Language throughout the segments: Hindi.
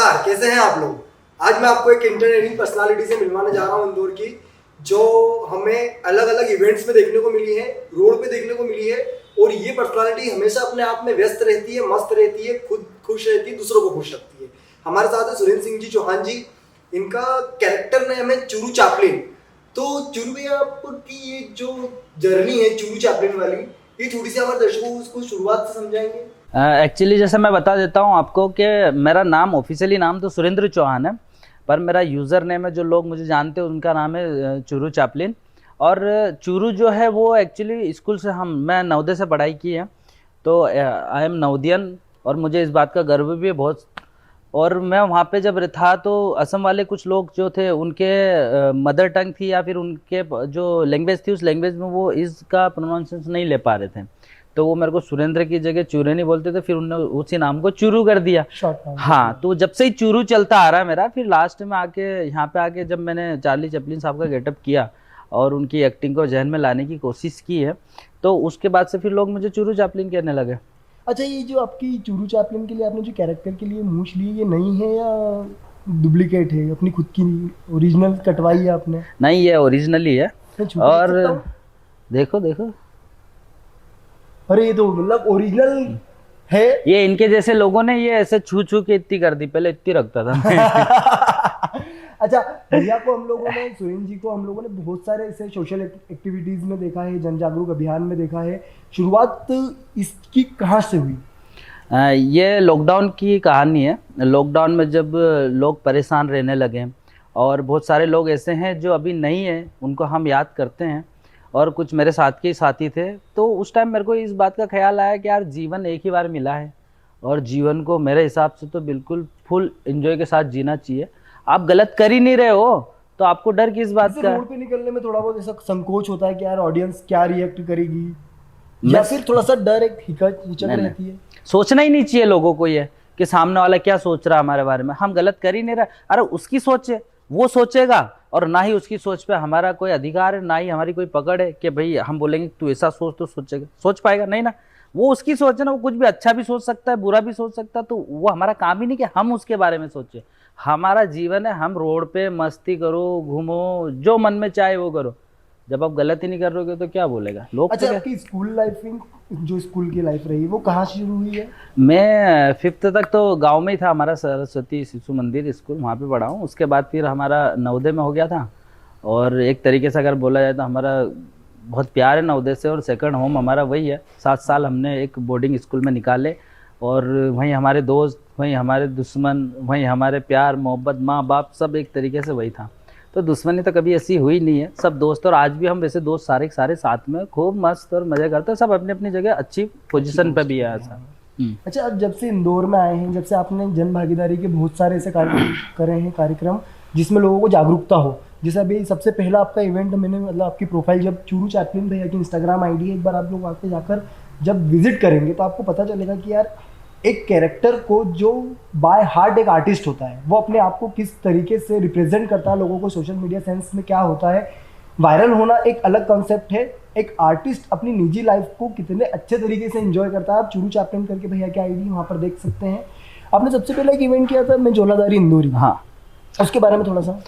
नमस्कार, कैसे हैं आप लोग। आज मैं आपको एक इंटरटेनिंग पर्सनालिटी से मिलवाने जा रहा हूं इंदौर की, जो हमें अलग अलग इवेंट्स में देखने को मिली है, रोड पे देखने को मिली है। और ये पर्सनालिटी हमेशा अपने आप में व्यस्त रहती है, मस्त रहती है, खुद खुश रहती है, दूसरों को खुश रखती है। हमारे साथ है सुरेंद्र सिंह जी चौहान जी। इनका कैरेक्टर नेम है चूरू चापलिन। तो चूरू भैया, आपकी ये जो जर्नी है चूरू चापलिन वाली, ये थोड़ी सी हमारे दर्शकों को उसको शुरुआत से समझाएंगे। एक्चुअली जैसे मैं बता देता हूँ आपको कि मेरा नाम ऑफिशियली नाम तो सुरेंद्र चौहान है, पर मेरा यूज़र नेम है, जो लोग मुझे जानते हैं उनका नाम है चूरू चापलिन। और चूरू जो है वो एक्चुअली स्कूल से मैं नवोदय से पढ़ाई की है, तो आई एम नवोदियन और मुझे इस बात का गर्व भी है बहुत। और मैं वहाँ पे जब था तो असम वाले कुछ लोग जो थे उनके मदर टंग थी या फिर उनके जो लैंग्वेज थी उस लैंग्वेज में वो इसका प्रोनाउंसिएशन नहीं ले पा रहे थे, तो वो मेरे को सुरेंद्र की जगह चूरेनी बोलते थे, फिर उन्होंने उसी नाम को चूरू कर दिया। हाँ, तो जब से ही चूरू चलता आ रहा है मेरा। फिर लास्ट में आके यहाँ पे आके जब मैंने चार्ली चैपलिन साहब का गेटअप किया और उनकी एक्टिंग को जहन में लाने की कोशिश की है, तो उसके बाद से फिर लोग मुझे चूरू चापलिन कहने लगे। अच्छा, ये जो आपकी चूरू चापलिन के लिए आपने जो कैरेक्टर के लिए मूछ ली, ये नई है या डुप्लीकेट है, अपनी खुद की ओरिजिनल कटवाई है आपने? नहीं, ये ओरिजिनली है। और देखो देखो, अरे ये तो मतलब ओरिजिनल है। ये इनके जैसे लोगों ने ये ऐसे छू छू के इतनी कर दी, पहले इतनी रखता था। अच्छा, भैया को हम लोगों ने, सुरेंद्र जी को हम लोगों ने बहुत सारे ऐसे सोशल एक्टिविटीज में देखा है, जन जागरूक अभियान में देखा है। शुरुआत इसकी कहाँ से हुई? ये लॉकडाउन की कहानी है। लॉकडाउन में जब लोग परेशान रहने लगे और बहुत सारे लोग ऐसे हैं जो अभी नहीं है, उनको हम याद करते हैं, और कुछ मेरे साथ के साथी थे, तो उस टाइम मेरे को इस बात का ख्याल आया कि यार जीवन एक ही बार मिला है और जीवन को मेरे हिसाब से तो बिल्कुल फुल एंजॉय के साथ जीना चाहिए। आप गलत कर ही नहीं रहे हो तो आपको डर किस बात का? रोड पे निकलने में थोड़ा बहुत ऐसा संकोच होता है कि यार ऑडियंस क्या रिएक्ट करेगी, या फिर थोड़ा सा डर, एक हिचक रहती है? सोचना ही नहीं चाहिए लोगों को ये कि सामने वाला क्या सोच रहा है हमारे बारे में। हम गलत कर ही नहीं रहे। अरे उसकी सोच है, वो सोचेगा, और ना ही उसकी सोच पे हमारा कोई अधिकार है, ना ही हमारी कोई पकड़ है कि भाई हम बोलेंगे तू ऐसा सोच, तो सोचेगा, सोच पाएगा नहीं ना। वो उसकी सोच है ना, वो कुछ भी अच्छा भी सोच सकता है, बुरा भी सोच सकता है, तो वो हमारा काम ही नहीं कि हम उसके बारे में सोचे। हमारा जीवन है, हम रोड पे मस्ती करो, घूमो, जो मन में चाहे वो करो। जब आप गलत ही नहीं कर रहे हो तो क्या बोलेगा लोग? अच्छा, आपकी स्कूल लाइफ, जो स्कूल की लाइफ रही, वो कहाँ से शुरू हुई है? मैं 5th तक तो गांव में ही था, हमारा सरस्वती शिशु मंदिर स्कूल, वहाँ पे पढ़ा हूँ। उसके बाद फिर हमारा नवोदय में हो गया था, और एक तरीके से अगर बोला जाए तो हमारा बहुत प्यार है नवोदय से, और सेकंड होम हमारा वही है। 7 साल हमने एक बोर्डिंग स्कूल में निकाले, और वहीं हमारे दोस्त, वहीं हमारे दुश्मन, वहीं हमारे प्यार मोहब्बत, माँ बाप, सब एक तरीके से वही था। तो दुश्मनी तो कभी ऐसी हुई नहीं है, सब दोस्त। और आज भी हम वैसे दोस्त सारे साथ में खूब मस्त और मजे करते हैं, सब अपनी अपनी जगह अच्छी पोजीशन पे भी है ऐसा। अच्छा, अब जब से इंदौर में आए हैं, जब से आपने जन भागीदारी के बहुत सारे ऐसे करे हैं कार्यक्रम जिसमें लोगों को जागरूकता हो, जैसे अभी सबसे पहला आपका इवेंट, मैंने मतलब आपकी प्रोफाइल, जब चूरू चापलिन भैया की इंस्टाग्राम आईडी है, एक बार आप लोग आके जाकर जब विजिट करेंगे तो आपको पता चलेगा कि यार एक कैरेक्टर को जो बाय हार्ट एक आर्टिस्ट होता है, वो अपने आप को किस तरीके से रिप्रेजेंट करता है, लोगों को सोशल मीडिया सेंस में क्या होता है। वायरल होना एक अलग कॉन्सेप्ट है, एक आर्टिस्ट अपनी निजी लाइफ को कितने अच्छे तरीके से एंजॉय करता है। आप चूरू चापलिन करके भैया की आईडी वहाँ पर देख सकते हैं। आपने सबसे पहले एक इवेंट किया था, मैं झोलाधारी इंदौरी, हाँ, उसके बारे में थोड़ा सा।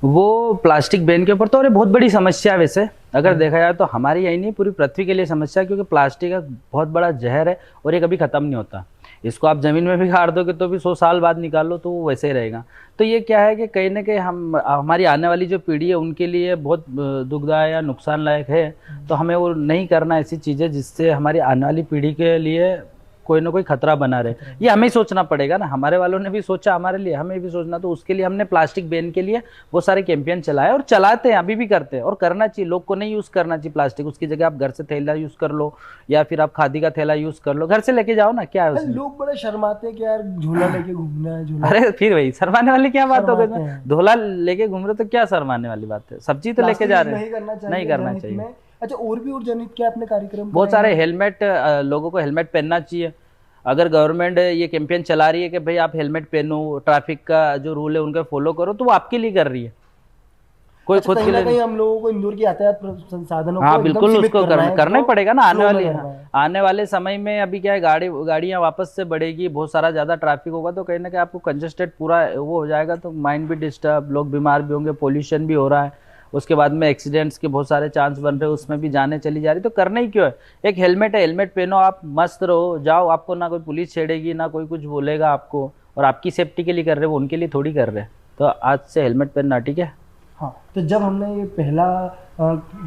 वो प्लास्टिक बैन के ऊपर, तो और बहुत बड़ी समस्या है वैसे अगर देखा जाए तो, हमारी यही नहीं पूरी पृथ्वी के लिए समस्या, क्योंकि प्लास्टिक एक बहुत बड़ा जहर है और ये कभी ख़त्म नहीं होता। इसको आप ज़मीन में भी गाड़ दोगे तो भी 100 साल बाद निकाल लो तो वो वैसे ही रहेगा। तो ये क्या है कि कहीं ना कहीं हमारी आने वाली जो पीढ़ी है उनके लिए बहुत दुखदायक या नुकसान लायक है। तो हमें वो नहीं करना ऐसी चीज़ें जिससे हमारी आने वाली पीढ़ी के लिए कोई ना कोई खतरा बना रहे। ये हमें ही सोचना पड़ेगा ना, हमारे वालों ने भी सोचा हमारे लिए, हमें भी सोचना। तो उसके लिए हमने प्लास्टिक बैन के लिए वो सारे कैंपेन चलाए और चलाते हैं, अभी भी करते हैं, और करना चाहिए। लोग को नहीं यूज़ करना चाहिए प्लास्टिक, उसकी जगह आप घर से थैला यूज़ कर लो, या फिर आप खादी का थैला यूज़ कर लो, घर से लेके जाओ ना, क्या है उसमें? लोग बड़े शर्माते हैं कि यार झोला लेके घूमना है, झोला। अरे फिर वही शर्माने वाली क्या बात हो गई? झोला लेके घूम रहे तो क्या शर्माने वाली बात है? सब्जी तो लेके जा रहे हैं, नहीं करना चाहिए। अच्छा, और भी और जनहित क्या अपने कार्यक्रम? बहुत सारे हेलमेट, लोगों को हेलमेट पहनना चाहिए। अगर गवर्नमेंट ये कैंपेन चला रही है कि भाई आप हेलमेट पहनो, ट्रैफिक का जो रूल है उनका फॉलो करो, तो वो आपके लिए कर रही है। कोई अच्छा, खुद कहीं के ना लिए कहीं हम लोगों को इंदौर की यातायात संसाधनों हाँ को एकदम बिल्कुल सीमित उसको करना ही तो पड़ेगा ना। slow में करना है। आने वाले समय में अभी क्या है, गाड़ियां वापस से बढ़ेगी, बहुत सारा ज्यादा ट्रैफिक होगा, तो कहीं ना कहीं आपको कंजेस्टेड पूरा वो हो जाएगा, तो माइंड भी डिस्टर्ब, लोग बीमार भी होंगे, पोल्यूशन भी हो रहा है, उसके बाद में एक्सीडेंट्स के बहुत सारे चांस बन रहे हैं, उसमें भी जाने चली जा रही, तो करना ही क्यों है। एक हेलमेट है, हेलमेट पहनो, आप मस्त रहो, जाओ, आपको ना कोई पुलिस छेड़ेगी, ना कोई कुछ बोलेगा आपको, और आपकी सेफ्टी के लिए कर रहे हैं, वो उनके लिए थोड़ी कर रहे हैं। तो आज से हेलमेट पहनना, ठीक है। हाँ, तो जब हमने ये पहला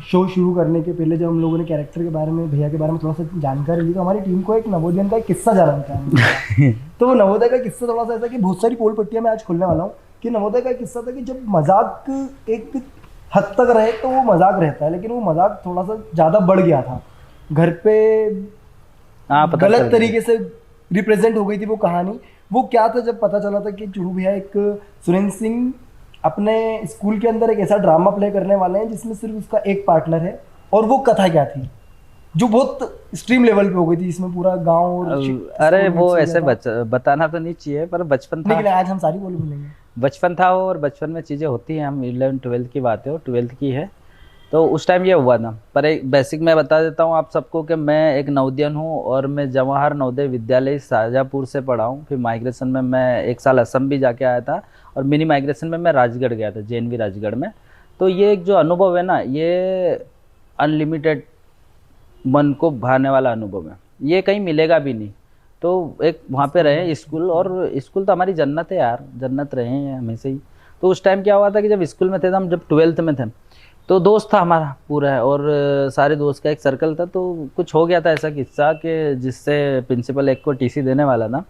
शो शुरू करने के पहले जब हम लोगों ने कैरेक्टर के बारे में, भैया के बारे में थोड़ा सा जानकारी ली, तो हमारी टीम को एक नवोदय का एक किस्सा जानना तो वो नवोदय का किस्सा थोड़ा सा ऐसा कि बहुत सारी पोल पट्टियां मैं आज खोलने वाला हूँ कि नवोदय का किस्सा था कि जब मजाक एक हद तक रहे तो वो मजाक रहता है, लेकिन वो मजाक थोड़ा सा ज़्यादा बढ़ गया था, घर पे हाँ पता चल गलत गया। तरीके से रिप्रेजेंट हो गई थी वो कहानी। वो क्या था, जब पता चला था कि चूरू भैया एक सुरेंद्र सिंह अपने स्कूल के अंदर एक ऐसा ड्रामा प्ले करने वाले हैं जिसमें सिर्फ उसका एक पार्टनर है, और वो कथा क्या थी जो बहुत स्ट्रीम लेवल पे हो गई थी, इसमें पूरा गांव और अरे स्कूल वो मिक्स हो ऐसे गया था। बताना तो नहीं चाहिए, पर बचपन था, लेकिन आज हम सारी बोल बोलेंगे। बचपन था वो, और बचपन में चीज़ें होती हैं, हम 11-12 की बात है, और 12th की है, तो उस टाइम ये हुआ था। पर एक बेसिक मैं बता देता हूँ आप सबको कि मैं एक नवोदयन हूँ, और मैं जवाहर नवोदय विद्यालय शाहजहाँपुर से पढ़ा हूँ। फिर माइग्रेशन में मैं 1 साल असम भी जाके आया था, और मिनी माइग्रेशन में मैं राजगढ़ गया था, JNV राजगढ़ में। तो ये एक जो अनुभव है ना, ये अनलिमिटेड मन को भाने वाला अनुभव है, ये कहीं मिलेगा भी नहीं। तो एक वहाँ पे रहे स्कूल, और स्कूल तो हमारी जन्नत है यार, जन्नत रहे हैं हमेशा ही। तो उस टाइम क्या हुआ था कि जब स्कूल में थे, तो हम जब 12th में थे, तो दोस्त था हमारा पूरा है, और सारे दोस्त का एक सर्कल था। तो कुछ हो गया था ऐसा किस्सा कि जिससे प्रिंसिपल एक को TC देने वाला था,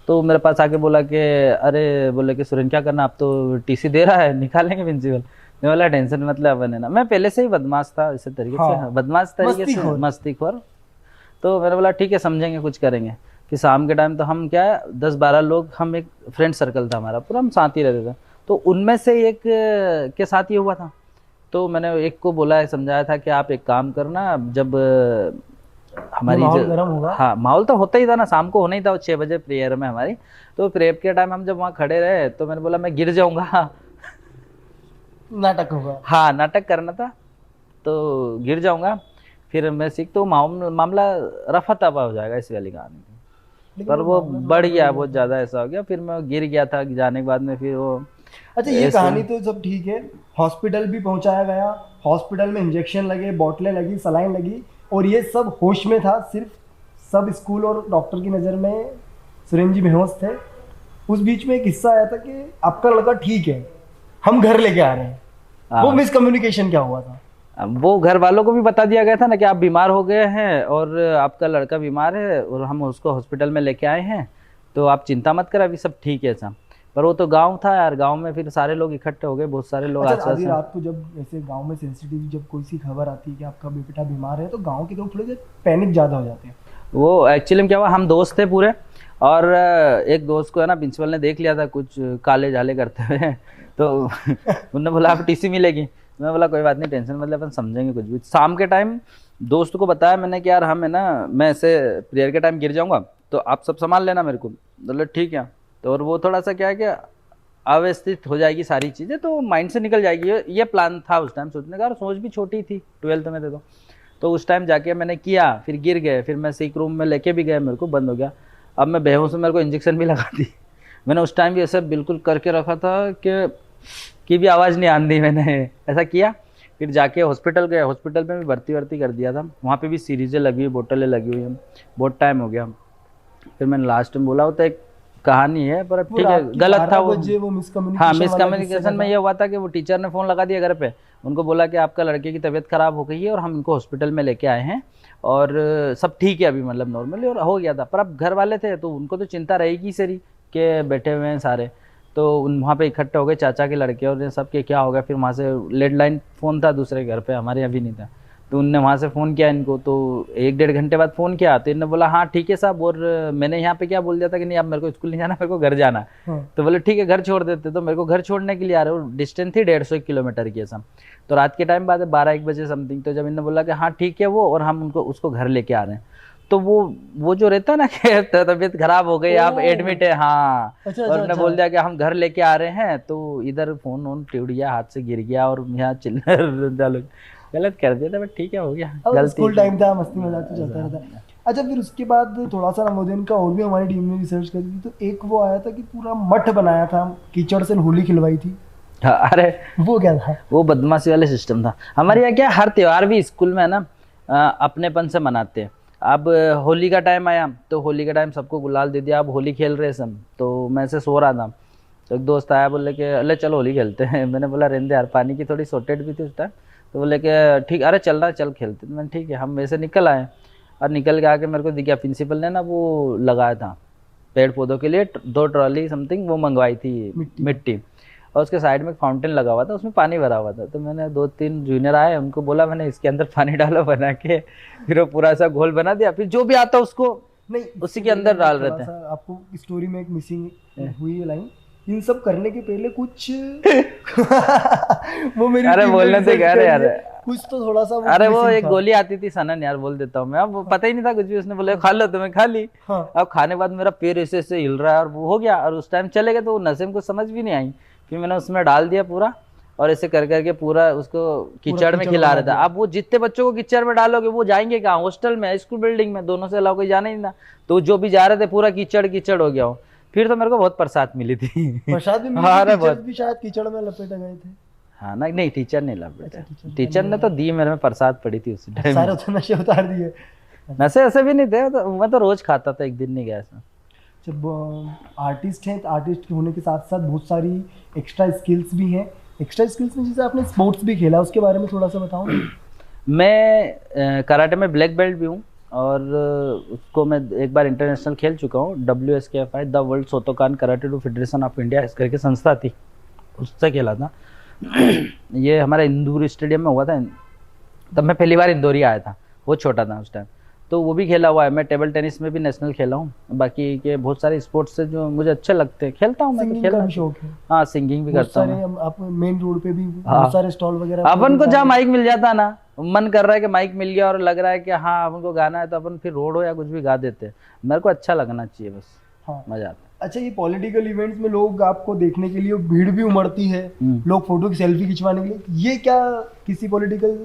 तो मेरे पास आके बोला कि अरे, बोले कि सुरेन क्या करना, आप तो TC दे रहा है, निकालेंगे प्रिंसिपल। मैं बोला टेंशन मतलब अपन है ना, मैं पहले से ही बदमाश था इसी तरीके से, हाँ, बदमाश तरीके से, मस्तीखोर। तो मैंने बोला ठीक है, समझेंगे, कुछ करेंगे। कि शाम के टाइम तो हम क्या है 10-12 लोग, हम एक फ्रेंड सर्कल था हमारा पूरा, हम साथ ही रहते थे। तो उनमें से एक के साथ ये हुआ था, तो मैंने एक को बोला, समझाया था कि आप एक काम करना, जब हमारी माहौल गर्म होगा, हाँ माहौल तो होता ही था ना, शाम को होना ही था, 6 बजे प्रेयर में हमारी। तो प्रेयर के टाइम हम जब वहाँ खड़े रहे, तो मैंने बोला मैं गिर जाऊंगा, नाटक होगा। हाँ नाटक करना था, तो गिर जाऊंगा, फिर मैं सीख, तो मामला रफा तफा हो जाएगा इस वाली कहानी में। पर वो बढ़ गया, बहुत ज़्यादा ऐसा हो गया, फिर मैं गिर गया था जाने के बाद में, फिर वो अच्छा, ये कहानी तो सब ठीक है, हॉस्पिटल भी पहुंचाया गया, हॉस्पिटल में इंजेक्शन लगे, बोतलें लगी, सलाइन लगी, और ये सब होश में था, सिर्फ सब स्कूल और डॉक्टर की नज़र में सुरेंद्र जी बेहोश थे। उस बीच में एक हिस्सा आया था कि आपका लड़का ठीक है, हम घर लेके आ रहे हैं। वो मिसकम्युनिकेशन क्या हुआ था? वो घर वालों को भी बता दिया गया था ना कि आप बीमार हो गए हैं, और आपका लड़का बीमार है, और हम उसको हॉस्पिटल में लेके आए हैं, तो आप चिंता मत कर, अभी सब ठीक है सब। पर वो तो गांव था यार, गांव में फिर सारे लोग इकट्ठे हो गए, बहुत सारे लोग अच्छा, आधी रात को जब ऐसे गांव में सेंसिटिव जब कोई सी खबर आती है कि आपका बेटा बीमार है, तो गांव के लोग थोड़े से पैनिक ज़्यादा हो जाते हैं। वो एक्चुअली में क्या हुआ, हम दोस्त थे पूरे, और एक दोस्त को है ना प्रिंसिपल ने देख लिया था कुछ काले झाले करते हुए, तो उन्होंने बोला आप TC मिलेगी। मैं बोला कोई बात नहीं, टेंशन मतलब अपन समझेंगे कुछ भी। शाम के टाइम दोस्त को बताया मैंने कि यार हम है ना, मैं ऐसे प्रेयर के टाइम गिर जाऊंगा, तो आप सब संभाल लेना मेरे को। बोले ठीक है। तो और वो थोड़ा सा क्या है कि अव्यवस्थित हो जाएगी सारी चीज़ें, तो माइंड से निकल जाएगी, ये प्लान था उस टाइम सोचने का, और सोच भी छोटी थी, 12th में थे। तो उस टाइम जाके मैंने किया, फिर गिर गए, फिर मैं सीक रूम में लेके भी गए, मेरे को बंद हो गया। अब मैं बेहोश हूँ, मेरे को इंजेक्शन भी लगा दी। मैंने उस टाइम भी ऐसे बिल्कुल करके रखा था कि भी आवाज़ नहीं आने दी, मैंने ऐसा किया। फिर जाके हॉस्पिटल गए, हॉस्पिटल में भी भर्ती कर दिया था, वहाँ पे भी सीरीजें लगी हुई, बोतलें लगी हुई हैं, बहुत टाइम हो गया। फिर मैंने लास्ट में बोला, होता एक कहानी है, पर ठीक है, गलत था वो। हाँ, मिसकम्युनिकेशन में ये हुआ था कि वो टीचर ने फ़ोन लगा दिया घर पे, उनको बोला कि आपका लड़के की तबीयत ख़राब हो गई है, और हम इनको हॉस्पिटल में लेके आए हैं, और सब ठीक है अभी, मतलब नॉर्मली, और हो गया था। पर अब घर वाले थे, तो उनको तो चिंता रहेगी सरी के बैठे हुए हैं सारे, तो वहाँ पे इकट्ठे हो गए चाचा के लड़के, और सब के क्या हो गया। फिर वहाँ से लैंडलाइन फ़ोन था दूसरे घर पे, हमारे अभी नहीं था, तो उनने वहाँ से फ़ोन किया इनको, तो 1-1.5 घंटे बाद फ़ोन किया, तो इन्होंने बोला हाँ ठीक है साहब, और मैंने यहाँ पे क्या बोल दिया था कि नहीं अब मेरे को स्कूल नहीं जाना, मेरे को घर जाना। तो बोले ठीक है घर छोड़ देते, तो मेरे को घर छोड़ने के लिए आ रहे हो, डिस्टेंस थी 150 किलोमीटर की सब। तो रात के टाइम बाद 12-1 बजे समथिंग, तो जब इन्होंने बोला कि हाँ ठीक है वो, और हम उसको घर लेके आ रहे हैं, तो वो जो रहता है ना कि तबीयत खराब हो गई, आप एडमिट है, हाँ। अच्छा, और अच्छा, उन्होंने अच्छा। बोल दिया कि हम घर लेके आ रहे हैं, तो इधर फोन वोन टूट गया, हाथ से गिर गया और यहाँ चिल्लर डालो, गलत कर दिया था, बट ठीक है, हो गया, अब गलती। स्कूल टाइम था, मस्ती मजाक तो चलता रहता है। अच्छा, फिर उसके बाद थोड़ा सा नवोदय का और भी हमारी टीम ने रिसर्च करी थी, तो एक वो आया था कि पूरा मठ बनाया था, कीचड़ से होली खिलवाई थी, हाँ, अरे वो क्या था? वो बदमाशी वाले सिस्टम था हमारे यहाँ। क्या हर त्योहार भी स्कूल में है ना अपनेपन से मनाते हैं। अब होली का टाइम आया तो होली का टाइम सबको गुलाल दे दिया, अब होली खेल रहे सब, तो मैं से सो रहा था, तो एक दोस्त आया, बोले कि अरे चलो होली खेलते हैं। मैंने बोला रहने दे यार, पानी की थोड़ी शॉर्टेज भी थी उस टाइम, तो बोले कि ठीक, अरे चल रहा, चल खेलते। तो मैंने ठीक है, हम वैसे निकल आए, और निकल के आके मेरे को दिखा प्रिंसिपल ने ना वो लगाया था पेड़ पौधों के लिए 2 ट्रॉली समथिंग वो मंगवाई थी मिट्टी, और उसके साइड में एक फाउंटेन लगा हुआ था, उसमें पानी भरा हुआ था। तो मैंने 2-3 जूनियर आए, उनको बोला मैंने इसके अंदर पानी डालो बना के, फिर वो पूरा ऐसा घोल बना दिया, फिर जो भी आता उसको नहीं, उसी के अंदर डाल रहे थोड़ा थे। सा आपको स्टोरी में एक मिसिंग हुई है लाइन, इन सब करने के पहले कुछ वो मेरी अरे टीम ने बोलने तो research कह रहे करी यार, है, कुछ तो थोड़ा सा अरे वो missing एक था। गोली आती थी सनन यार, बोल देता हूँ मैं, अब वो पता ही नहीं था कुछ भी, उसने बोला खा लो, तो मैं खा ली। हाँ। अब खाने के बाद मेरा पैर ऐसे ऐसे हिल रहा है, और वो हो गया, और उस टाइम चले गए, तो वो नशे में कुछ समझ भी नहीं आई, फिर मैंने उसमें डाल दिया पूरा, और ऐसे कर करके पूरा उसको कीचड़ में कीचड़ खिला बना रहा था। दिया। अब वो जितने बच्चों को कीचड़ में डालोगे वो जाएंगे कहाँ, हॉस्टल में, स्कूल बिल्डिंग में, दोनों से अलावा कोई जाना ही ना, तो जो भी जा रहे थे पूरा कीचड़ कीचड़ हो गया हो। फिर तो मेरे को बहुत प्रसाद मिली थी। प्रसाद भी हाँ, अरे मिली, टीचर्स बहुत। भी शायद कीचड़ में लपेटे गए थे। हाँ ना, नहीं टीचर नहीं ला बेटा, टीचर टीचर ने तो दी, मेरे में प्रसाद पड़ी थी उसी टाइम। सारे तो नशे उतार दिए। नशे ऐसे भी नहीं थे, तो मैं तो रोज खाता था, एक दिन नहीं गया ऐसा। जब आर्टिस्ट हैं, तो आर्टिस्ट होने के साथ साथ बहुत सारी एक्स्ट्रा स्किल्स भी हैं। एक्स्ट्रा स्किल्स में जैसे आपने स्पोर्ट्स भी खेला, उसके बारे में थोड़ा सा बताओ। मैं कराटे में ब्लैक बेल्ट भी हूँ, और उसको मैं एक बार इंटरनेशनल खेल चुका हूँ। WSKFI the world Shotokan karate do federation of India इस करके संस्था थी, उससे खेला था। ये हमारे इंदौर स्टेडियम में हुआ था, तब मैं पहली बार इंदौर ही आया था, वो छोटा था उस टाइम, तो वो भी खेला हुआ है। मैं टेबल टेनिस में भी नेशनल खेला हूँ, बाकी के बहुत सारे स्पोर्ट्स से जो मुझे अच्छे लगते हैं खेलता हूँ मैं, तो सिंगिंग का खेलना भी शौक है। हाँ, सिंगिंग भी बहुत करता हूँ सारे आप मेन रोड पे भी हाँ। बहुत सारे स्टॉल वगैरह अपन को जहाँ माइक मिल जाता ना, मन कर रहा है कि माइक मिल गया और लग रहा है कि हाँ अपन को गाना है, तो अपन फिर रोड हो या कुछ भी गा देते हैं। मेरे को अच्छा लगना चाहिए बस, हाँ। मजा आता है। अच्छा, ये पॉलिटिकल इवेंट्स में लोग आपको देखने के लिए भीड़ भी उमड़ती है, लोग फोटो की सेल्फी खिंचवाने के लिए, ये क्या किसी पॉलिटिकल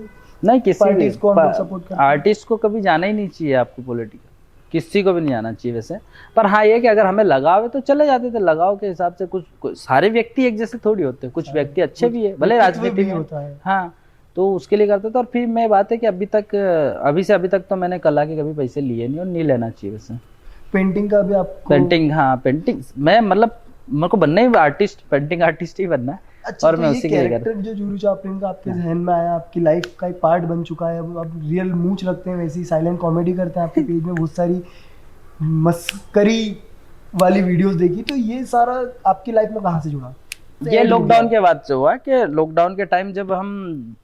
नहीं, किसी पार्टीज को हम लोग सपोर्ट करते हैं? आर्टिस्ट को कभी जाना ही नहीं चाहिए आपको पॉलिटिकल, किसी को भी नहीं आना चाहिए वैसे। पर हाँ, ये कि अगर हमें लगाव है तो चले जाते थे, लगाव के हिसाब से। कुछ सारे व्यक्ति एक जैसे थोड़ी होते हैं, कुछ व्यक्ति अच्छे भी है, भले राजनीति में होता है। हाँ, तो उसके लिए करते थे। और फिर मैं बात है कि अभी तक तो मैंने कला के कभी पैसे लिए नहीं, और नहीं लेना चाहिए वैसे। पेंटिंग का भी आपको? पेंटिंग, हाँ पेंटिंग, मैं मतलब मेरे को बनना ही आर्टिस्ट, पेंटिंग आर्टिस्ट ही बनना है। अच्छा, और तो मैं ये उसी के लिए कर कैरेक्टर जो जूरू चापलिन का आपके जहन में आया, आपकी लाइफ का एक पार्ट बन चुका है, अब आप रियल मूंछ रखते हैं, वैसी साइलेंट कॉमेडी करते हैं, आपके पेज में बहुत सारी मस्करी वाली वीडियोस देखी, तो ये सारा आपकी लाइफ में कहाँ से जुड़ा? ये लॉकडाउन के बाद से हुआ कि लॉकडाउन के टाइम जब हम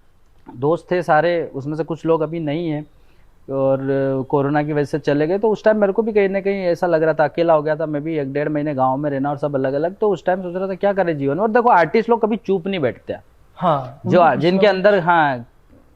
दोस्त थे सारे, उसमें से कुछ लोग अभी नहीं है और कोरोना की वजह से चले गए, तो उस टाइम मेरे को भी कहीं ना कहीं ऐसा लग रहा था, अकेला हो गया था मैं भी, 1-1.5 महीने गांव में रहना और सब अलग अलग। तो उस टाइम सोच रहा था क्या करे जीवन में। और देखो आर्टिस्ट लोग कभी चुप नहीं बैठते हैं, हाँ, जो जिनके अंदर हाँ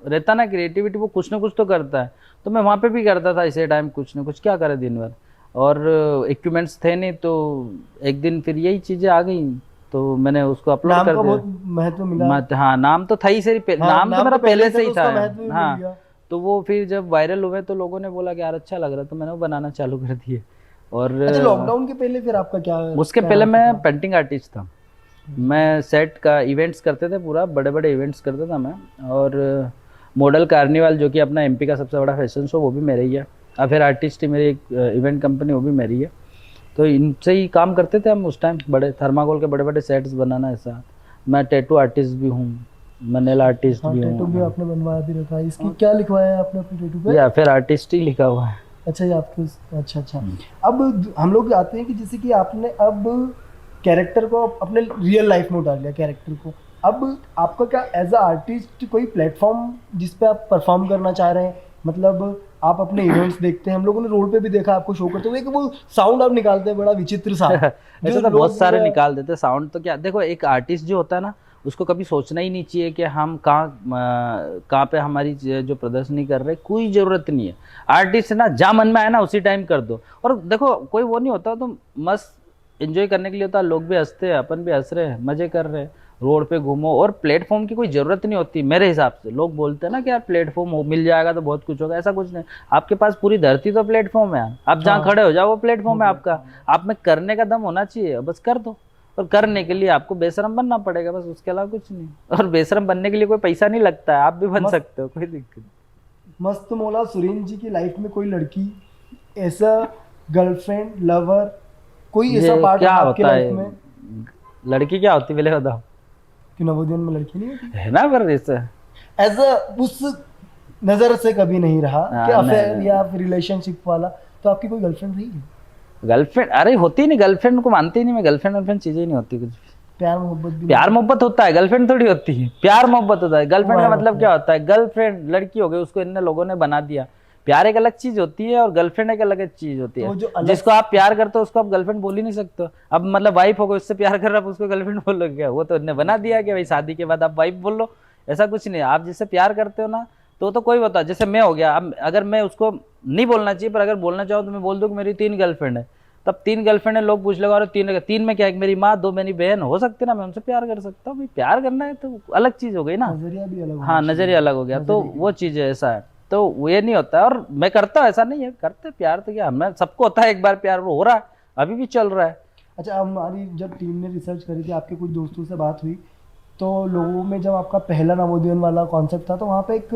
रहता ना क्रिएटिविटी, वो कुछ ना कुछ तो करता है। तो मैं वहाँ पे भी करता था इसी टाइम कुछ ना कुछ, क्या करे दिन भर, और इक्विपमेंट्स थे नहीं। तो एक दिन फिर यही चीजें आ गई, तो मैंने उसको अपलोड नाम कर का दिया। बहुत महत्व मिला। हाँ, नाम तो था ही सही, हाँ, नाम तो मेरा पहले से ही उसका था। महत्व भी मिल हाँ, गया। तो वो फिर जब वायरल हुए तो लोगों ने बोला कि यार अच्छा लग रहा, तो मैंने वो बनाना चालू कर दिए। और अच्छा, लॉकडाउन के पहले फिर आपका क्या? उसके पहले मैं पेंटिंग आर्टिस्ट था। मैं सेट का इवेंट्स करते थे, पूरा बड़े बड़े इवेंट्स करता था मैं। और मॉडल कार्निवाल जो कि अपना MP का सबसे बड़ा फैशन शो, वो भी मेरा ही है। और फिर आर्टिस्ट मेरी एक इवेंट कंपनी, वो भी मेरी है। तो इनसे ही काम करते थे हम उस टाइम, बड़े थर्माकोल के बड़े बड़े सेट्स बनाना ऐसा। मैं टैटू आर्टिस्ट भी हूँ, मैं नेल आर्टिस्ट भी टैटू भी हूँ। आपने बनवाया भी रखा है, इसकी क्या लिखवाया है आपने अपने टैटू पे? या फिर आर्टिस्ट ही लिखा हुआ है। अच्छा, ये आपके, अच्छा। अब हम लोग आते हैं कि जैसे कि आपने अब कैरेक्टर को अपने रियल लाइफ में उतार लिया कैरेक्टर को, अब आपका क्या एज अ आर्टिस्ट कोई प्लेटफॉर्म जिस पे आप परफॉर्म करना चाह रहे हैं? मतलब आप अपने इवेंट्स देखते हैं, हम लोगों ने रोड पे भी देखा आपको शो करते हुए, कि वो साउंड आप निकालते हैं बड़ा विचित्र सा। ऐसे तो बहुत सारे निकाल देते साउंड। तो क्या देखो, एक आर्टिस्ट जो होता है ना, उसको कभी सोचना ही नहीं चाहिए कि हम कहाँ पे हमारी जो प्रदर्शनी कर रहे, कोई ज़रूरत नहीं है। आर्टिस्ट ना जहाँ मन में आए ना उसी टाइम कर दो। और देखो कोई वो नहीं होता, तो मस्त एंजॉय करने के लिए होता है, लोग भी हंसते हैं, अपन भी हंस रहे हैं, मज़े कर रहे हैं, रोड पे घूमो। और प्लेटफॉर्म की कोई ज़रूरत नहीं होती मेरे हिसाब से। लोग बोलते हैं ना कि यार प्लेटफॉर्म मिल जाएगा तो बहुत कुछ होगा, ऐसा कुछ नहीं। आपके पास पूरी धरती तो प्लेटफॉर्म है यार, आप जहाँ खड़े हो जाओ वो प्लेटफॉर्म है आपका। आप में करने का दम होना चाहिए, बस कर दो। और करने के लिए आपको बेशरम बनना पड़ेगा, बस, उसके अलावा कुछ नहीं। और बेशरम बनने के लिए कोई पैसा नहीं लगता है, आप भी बन सकते हो, कोई दिक्कत नहीं। मस्त मौला, सुरेंद्र जी की लाइफ में कोई लड़की ऐसा, गर्लफ्रेंड, लवर, कोई ऐसा ये पार्ट क्या आपकी होता लाइफ है, में? लड़की क्या होती है पहले बताओ? कि नवोदय में लड़की नहीं होती है ना, पर ऐसा ऐसा उस नजर से कभी नहीं रहा हाँ, कि अफेयर नहीं। या रिलेशनशिप वाला। तो आपकी कोई गर्लफ्रेंड रही है? गर्लफ्रेंड, अरे होती नहीं, गर्लफ्रेंड को मानते ही नहीं मैं। गर्लफ्रेंड चीजें नहीं होती कुछ भी। प्यार मोहब्बत भी प्यार मोहब्बत होता है, गर्लफ्रेंड थोड़ी होती है। प्यार मोहब्बत होता है। गर्लफ्रेंड का वाह, मतलब वाह। क्या होता है? गर्लफ्रेंड लड़की हो गई, उसको इन लोगों ने बना दिया। प्यार एक अलग चीज होती है और गर्लफ्रेंड एक अलग चीज होती तो है। जो अलग- जिसको आप प्यार करते हो उसको आप गर्लफ्रेंड बोल ही नहीं सकते हो। अब मतलब वाइफ हो गई, उससे प्यार कर रहा है, उसको गर्लफ्रेंड बोलोगे क्या? वो तो इन्हें बना दिया कि भाई शादी के बाद आप वाइफ बोल लो। ऐसा कुछ नहीं है। आप जिससे प्यार करते हो ना, तो कोई बता, जैसे मैं हो गया, अब अगर मैं उसको नहीं बोलना चाहिए, पर अगर बोलना चाहो तो मैं बोल दूं कि मेरी 3 गर्लफ्रेंड है। तब 3 गर्लफ्रेंड है, लोग पूछ लेगा अरे 3 में क्या, एक मेरी माँ, 2 मेरी बहन, हो सकती है ना, मैं उनसे प्यार कर सकता हूँ। भाई प्यार करना है तो अलग चीज हो गई ना। नजरिया भी अलग हाँ, नजरिया अलग हो गया, तो वो चीज है, ऐसा है। तो वो ये नहीं होता है, और मैं करता हूँ, ऐसा नहीं है, करते प्यार तो क्या, हमें सबको होता है एक बार प्यार, वो हो रहा है, अभी भी चल रहा है। अच्छा, हमारी जब टीम ने रिसर्च करी थी, आपके कुछ दोस्तों से बात हुई, तो लोगों में जब आपका पहला नवोदयन वाला कॉन्सेप्ट था, तो वहाँ पे एक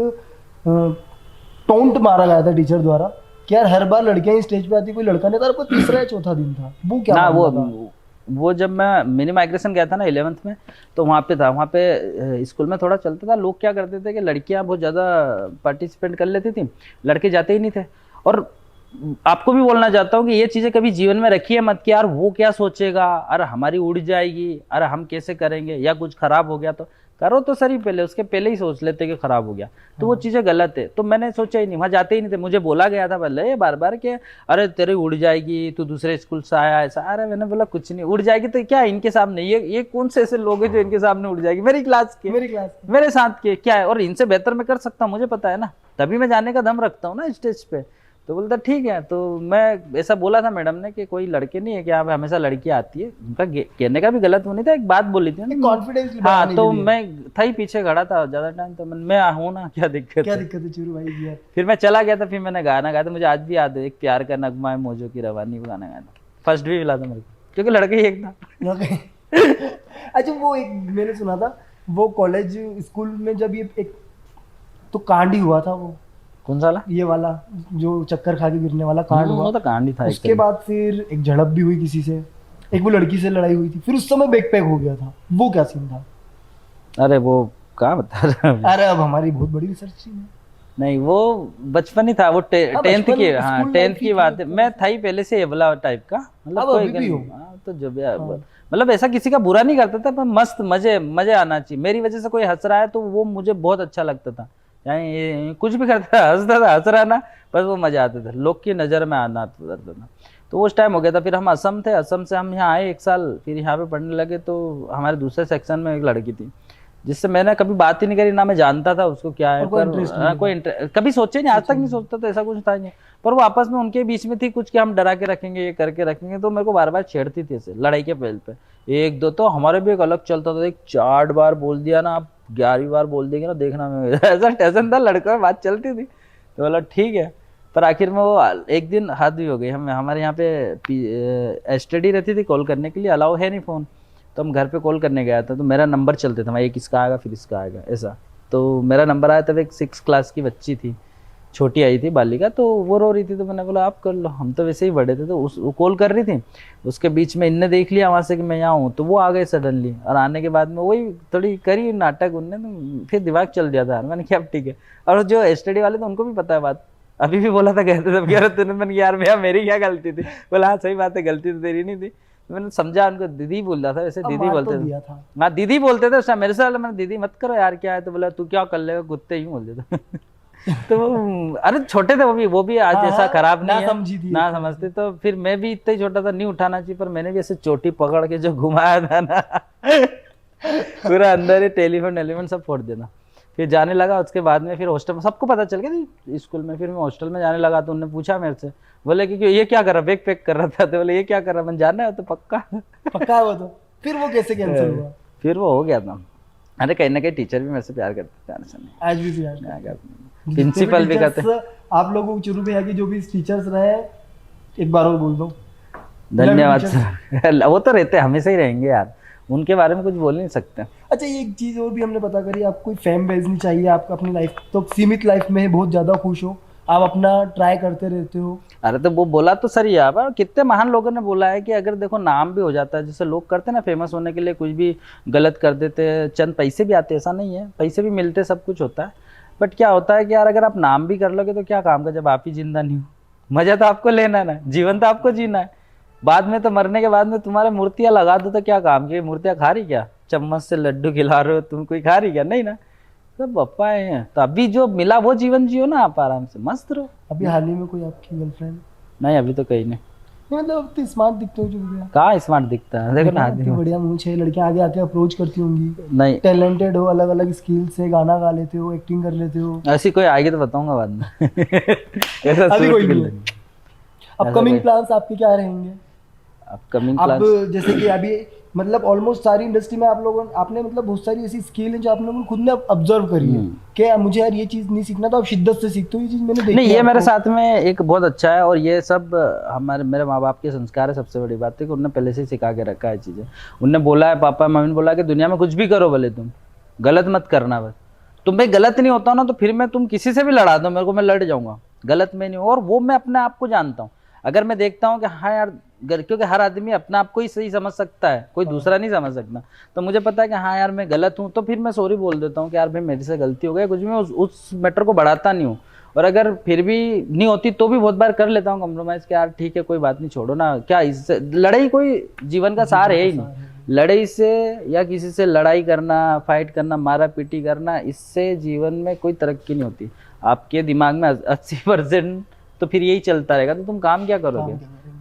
टोंट मारा गया था टीचर द्वारा कि यार हर बार लड़कियां ही स्टेज पे आती, कोई लड़का नहीं था। आपको तीसरा या चौथा दिन था, वो क्या ना मामला था? वो जब मैं मिनी माइग्रेशन गया था ना 11th में, तो वहाँ पे था, वहाँ पे स्कूल में थोड़ा चलता था। लोग क्या करते थे कि लड़कियाँ बहुत ज़्यादा पार्टिसिपेट कर लेती थी, लड़के जाते ही नहीं थे। और आपको भी बोलना चाहता हूँ कि ये चीज़ें कभी जीवन में रखिए मत कि यार वो क्या सोचेगा, अरे हमारी उड़ जाएगी, अरे हम कैसे करेंगे, या कुछ खराब हो गया तो करो तो सही, पहले उसके पहले ही सोच लेते कि खराब हो गया, तो वो चीज़ें गलत है। तो मैंने सोचा ही नहीं, वहाँ जाते ही नहीं थे। मुझे बोला गया था पहले बार बार कि अरे तेरी उड़ जाएगी, तू दूसरे स्कूल से आया ऐसा। अरे मैंने बोला कुछ नहीं, उड़ जाएगी तो क्या इनके सामने, ये कौन से ऐसे लोग हैं जो इनके सामने उड़ जाएगी? मेरी क्लास के, मेरे साथ के, क्या है, और इनसे बेहतर मैं कर सकता हूँ, मुझे पता है ना, तभी मैं जाने का दम रखता हूँ ना स्टेज पे। तो बोलता ठीक है। तो मैं ऐसा बोला था मैडम ने कि कोई लड़के नहीं है कि यहाँ पे हमेशा लड़की आती है। उनका कहने का भी गलत वो नहीं था, एक बात बोली थी ना, कॉन्फिडेंस। हाँ, तो मैं था ही पीछे खड़ा था ज्यादा टाइम, तो मैं हूँ ना, क्या दिक्कत है? चूरू भाई जी? फिर मैं चला गया था, फिर मैंने गाना गाया था, मुझे आज भी याद है, एक प्यार का नगमा है मौजों की रवानी, वो गाना गाया था। फर्स्ट भी मिला था मेरे को, क्योंकि लड़के ही एक था। अच्छा, वो एक मैंने सुना था, वो कॉलेज स्कूल में जब ये एक तो कांड ही हुआ था, वो कौन सा वाला? ये वाला जो चक्कर खा के गिरने वाला कांड हुआ, वो तो कांड ही था। उसके बाद फिर एक झड़प भी हुई किसी से, एक वो लड़की से लड़ाई हुई थी, फिर उस समय बैकपैक हो गया था। वो क्या सीन था? अरे वो कहाँ बता रहा हूँ? अरे अब हमारी बहुत बड़ी रिसर्च टीम है। नहीं, वो बचपन ही था, वो 10th की, हाँ स्कूल 10th लाइफ की ही बात थी। है। मैं था ही पहले से एवला टाइप का, मतलब अब कोई अभी भी हो। हाँ, तो जो भी मतलब ऐसा किसी का बुरा नहीं करता था, पर मस्त मजे आना चाहिए। मेरी वजह से कोई हंस रहा है तो वो मुझे बहुत अच्छा लगता था, यानी ये कुछ भी करता था, हंसता था, हंस रहा ना, बस वो मजा आता था, लोग की नज़र में आना आता था। तो उस टाइम हो गया था। फिर हम असम थे, असम से हम यहाँ आए 1 साल, फिर यहाँ पे पढ़ने लगे। तो हमारे दूसरे सेक्शन में एक लड़की थी जिससे मैंने कभी बात ही नहीं करी, ना मैं जानता था उसको क्या है, पर कभी सोचे नहीं, आज तक नहीं सोचता था, ऐसा कुछ था नहीं। पर वो आपस में उनके बीच में थी कुछ कि हम डरा के रखेंगे, ये करके रखेंगे, तो मेरे को बार बार छेड़ती थी ऐसे लड़ाई के पहल पे। 1-2 तो हमारे भी एक अलग चलता था, एक 4 बार बोल दिया ना, आप 11वीं बार बोल देंगे ना, देखना में ऐसा टेंशन था, लड़कों में बात चलती थी। तो बोला ठीक है, पर आखिर में वो एक दिन हद भी हो गई। हमारे यहाँ पे स्टडी रहती थी, कॉल करने के लिए अलाउ है नहीं फ़ोन, तो हम घर पे कॉल करने गया था, तो मेरा नंबर चलते था, एक इसका आएगा फिर इसका आएगा ऐसा। तो मेरा नंबर आया तब एक 6th क्लास की बच्ची थी, छोटी आई थी बालिका, तो वो रो रही थी, तो मैंने बोला आप कर लो, हम तो वैसे ही बड़े थे। तो वो कॉल कर रही थी, उसके बीच में इनने देख लिया वहाँ से कि मैं यहाँ हूँ, तो वो आ गए सडनली। और आने के बाद में वही थोड़ी करी नाटक उनने, तो फिर दिमाग चल दिया था। मैंने क्या ठीक है, और जो स्टडी वाले थे उनको भी पता है बात, अभी भी बोला था कहते सब कह रहे थे। मैंने यार भैया मेरी क्या गलती थी? बोला हाँ सही बात है, गलती तो तेरी नहीं थी। मैंने समझा उनको, दीदी बोल रहा था, वैसे दीदी बोलते थे, हाँ दीदी बोलते थे उस टाइम मेरे से। मैंने दीदी मत करो यार, क्या है? तो बोला तू क्या कर लेगा, कुत्ते ही बोल देता। तो अरे छोटे थे वो भी आज ऐसा खराब नहीं है, ना समझते। तो फिर मैं भी इतना ही छोटा था, नहीं उठाना चाहिए, पर मैंने भी ऐसे चोटी पकड़ के जो घुमाया था ना, पूरा अंदर ही टेलीफोन सब फोड़ देना। फिर जाने लगा, उसके बाद में फिर हॉस्टल में सबको पता चल गया थी स्कूल में। फिर मैं हॉस्टल में जाने लगा तो उन्होंने पूछा मेरे से, बोले कि ये क्या कर रहा, बैग पैक कर रहा था। तो बोले ये क्या कर रहा, मैंने जाना है तो पक्का। पक्का हुआ तो फिर वो कैसे कैंसिल हुआ? फिर वो हो गया था। अरे कहीं ना कहीं टीचर भी मेरे से प्यार करते थे, ऐसा नहीं। आज भी प्यार करते, प्रिंसिपल भी करते। आप लोगों को चुरू भैया की जो भी टीचर्स रहे, एक बार और बोल दो। धन्यवाद सर। वो तो रहते हमेशा ही रहेंगे यार, उनके बारे में कुछ बोल नहीं सकते। अच्छा, ये एक चीज़ और भी हमने पता करी, आपको कोई फेम बेस नहीं चाहिए, आपको अपनी लाइफ तो सीमित लाइफ में बहुत ज़्यादा खुश हो, आप अपना ट्राई करते रहते हो। अरे तो वो बोला तो सर यार, पर कितने महान लोगों ने बोला है कि अगर देखो नाम भी हो जाता है, जैसे लोग करते ना फेमस होने के लिए कुछ भी गलत कर देते, चंद पैसे भी आते, ऐसा नहीं है, पैसे भी मिलते, सब कुछ होता है। बट क्या होता है कि यार अगर आप नाम भी कर लोगे तो क्या काम का, जब आप ही जिंदा नहीं हो। मजा तो आपको लेना है ना, जीवन तो आपको जीना है। बाद में तो मरने के बाद में तुम्हारे मूर्तियां लगा दो तो क्या काम की, मूर्तियां खा रही क्या, चम्मच से लड्डू खिला रहे हो तुम, कोई खा रही क्या, नहीं ना, सब बप्पा हैं। तो अभी जो मिला वो जीवन जियो ना, आप आराम से मस्त रहो। अभी हाल ही में कोई आपकी गर्लफ्रेंड? नहीं अभी तो कहीं नहीं। मतलब अब तो स्मार्ट दिखते हो चुप गया। कहाँ स्मार्ट दिखता है, देखो ना बढ़िया मुंह है, लड़कियां आगे आके अप्रोच करती होंगी। नहीं, टैलेंटेड हो, अलग अलग स्किल्स है, गाना गा लेते हो, एक्टिंग कर लेते हो। ऐसी कोई आएगी तो बताऊंगा बाद में। ऐसा अभी कोई सूट नहीं। अपकमिंग प्लान्स आपके क्या रहेंगे? अपकमिंग अब प्लान्स जैसे कि अभी मतलब ऑलमोस्ट सारी इंडस्ट्री में आप लोगों आपने मतलब बहुत सारी ऐसी स्किल है जो आप लोगों ने खुद ने ऑब्जर्व करी है कि मुझे यार ये चीज नहीं सीखना, तो आप शिद्दत से सीखते हो। ये चीज मैंने देखी नहीं, है ये मेरे आपको। साथ में एक बहुत अच्छा है, और ये सब हमारे मेरे माँ बाप के संस्कार है। सबसे बड़ी बात है कि उन्होंने पहले से ही सिखा के रखा है चीज़ें। उनने बोला है, पापा मम्मी ने बोला कि दुनिया में कुछ भी करो भले तुम गलत मत करना, बस तुम भाई गलत नहीं होता ना तो फिर मैं तुम किसी से भी लड़ा दो मेरे को, मैं लड़ जाऊंगा, गलत में नहीं हूँ। और वो मैं अपने आप को जानता हूँ। अगर मैं देखता हूँ कि हाँ यार, क्योंकि हर आदमी अपना आप को ही सही समझ सकता है, कोई दूसरा नहीं समझ सकता, तो मुझे पता है कि हाँ यार मैं गलत हूँ, तो फिर मैं सॉरी बोल देता हूँ कि यार भाई मेरे से गलती हो गई, कुछ भी मैं उस मैटर को बढ़ाता नहीं हूँ। और अगर फिर भी नहीं होती तो भी बहुत बार कर लेता हूँ कॉम्प्रोमाइज़ कि यार ठीक है कोई बात नहीं, छोड़ो ना, क्या इससे लड़ाई कोई जीवन का सार है ही नहीं। लड़ाई से या किसी से लड़ाई करना, फाइट करना, मारा पीटी करना, इससे जीवन में कोई तरक्की नहीं होती। आपके दिमाग में 80% तो फिर यही चलता रहेगा, तो तुम काम क्या करोगे,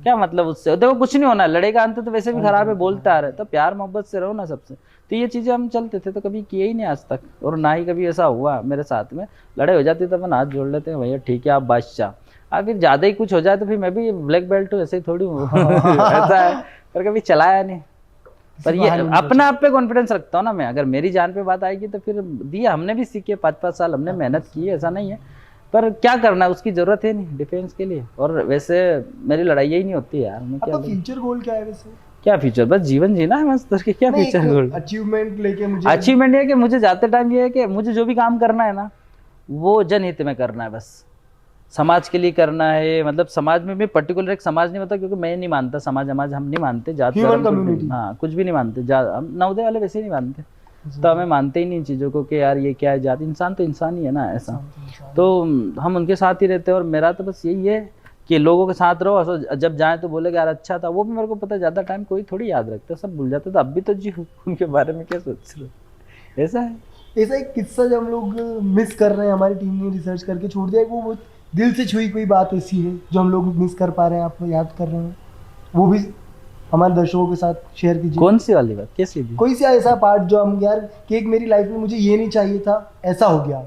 क्या मतलब उससे, देखो कुछ नहीं होना, लड़ाई का अंत तो वैसे भी खराब है, बोलते आ रहे, तो प्यार मोहब्बत से रहो ना सबसे। तो ये चीज़ें हम चलते थे तो कभी किए ही नहीं आज तक, और ना ही कभी ऐसा हुआ मेरे साथ में। लड़ाई हो जाती तो अपन हाथ जोड़ लेते हैं, भैया ठीक है आप बादशाह। फिर ज़्यादा ही कुछ हो जाए तो फिर मैं भी ब्लैक बेल्ट हूँ, ऐसे ही थोड़ी हूँ। ऐसा है, पर कभी चलाया नहीं। पर ये अपने आप पे कॉन्फिडेंस रखता हूँ ना मैं, अगर मेरी जान पे बात आएगी तो फिर दिया, हमने भी सीखे 5-5 साल हमने मेहनत की है, ऐसा नहीं है। पर क्या करना है, उसकी जरूरत है नहीं डिफेंस के लिए। और वैसे मेरी लड़ाई ही नहीं होती यार। मैं क्या फ्यूचर गोल क्या है वैसे? क्या फ्यूचर, बस जीवन जीना है मस्त, उसके क्या फ्यूचर गोल। अचीवमेंट लेके मुझे, अचीवमेंट ये है कि मुझे जाते टाइम ये है कि मुझे जो भी काम करना है ना वो जनहित में करना है, बस समाज के लिए करना है। मतलब समाज में भी पर्टिकुलर एक समाज नहीं होता, क्योंकि मैं नहीं मानता समाज हम नहीं मानते, जात धर्म, हाँ कुछ भी नहीं मानते। हम नवोदय वाले वैसे नहीं मानते, तो हमें मानते ही नहीं चीज़ों को कि यार ये क्या है जात, इंसान तो इंसान ही है ना, ऐसा। तो हम उनके साथ ही रहते हैं। और मेरा तो बस यही है कि लोगों के साथ रहो, जब जाए तो बोले कि यार अच्छा था, वो भी मेरे को पता है ज़्यादा टाइम कोई थोड़ी याद रखता, सब भूल जाते। तो अब भी तो जी उनके बारे में क्या सोच रहे हो, ऐसा है। ऐसा एक किस्सा जब हम लोग मिस कर रहे हैं, हमारी टीम ने रिसर्च करके छोड़ दिया, वो बहुत दिल से छुई कोई बात ऐसी है जो हम लोग मिस कर पा रहे हैं, आप याद कर रहे हैं, वो भी हमारे दर्शकों के साथ शेयर कीजिए। कौन सी वाली बात, कैसी भी? कोई सा ऐसा पार्ट जो हम यार कि एक मेरी लाइफ में मुझे ये नहीं चाहिए था, ऐसा हो गया,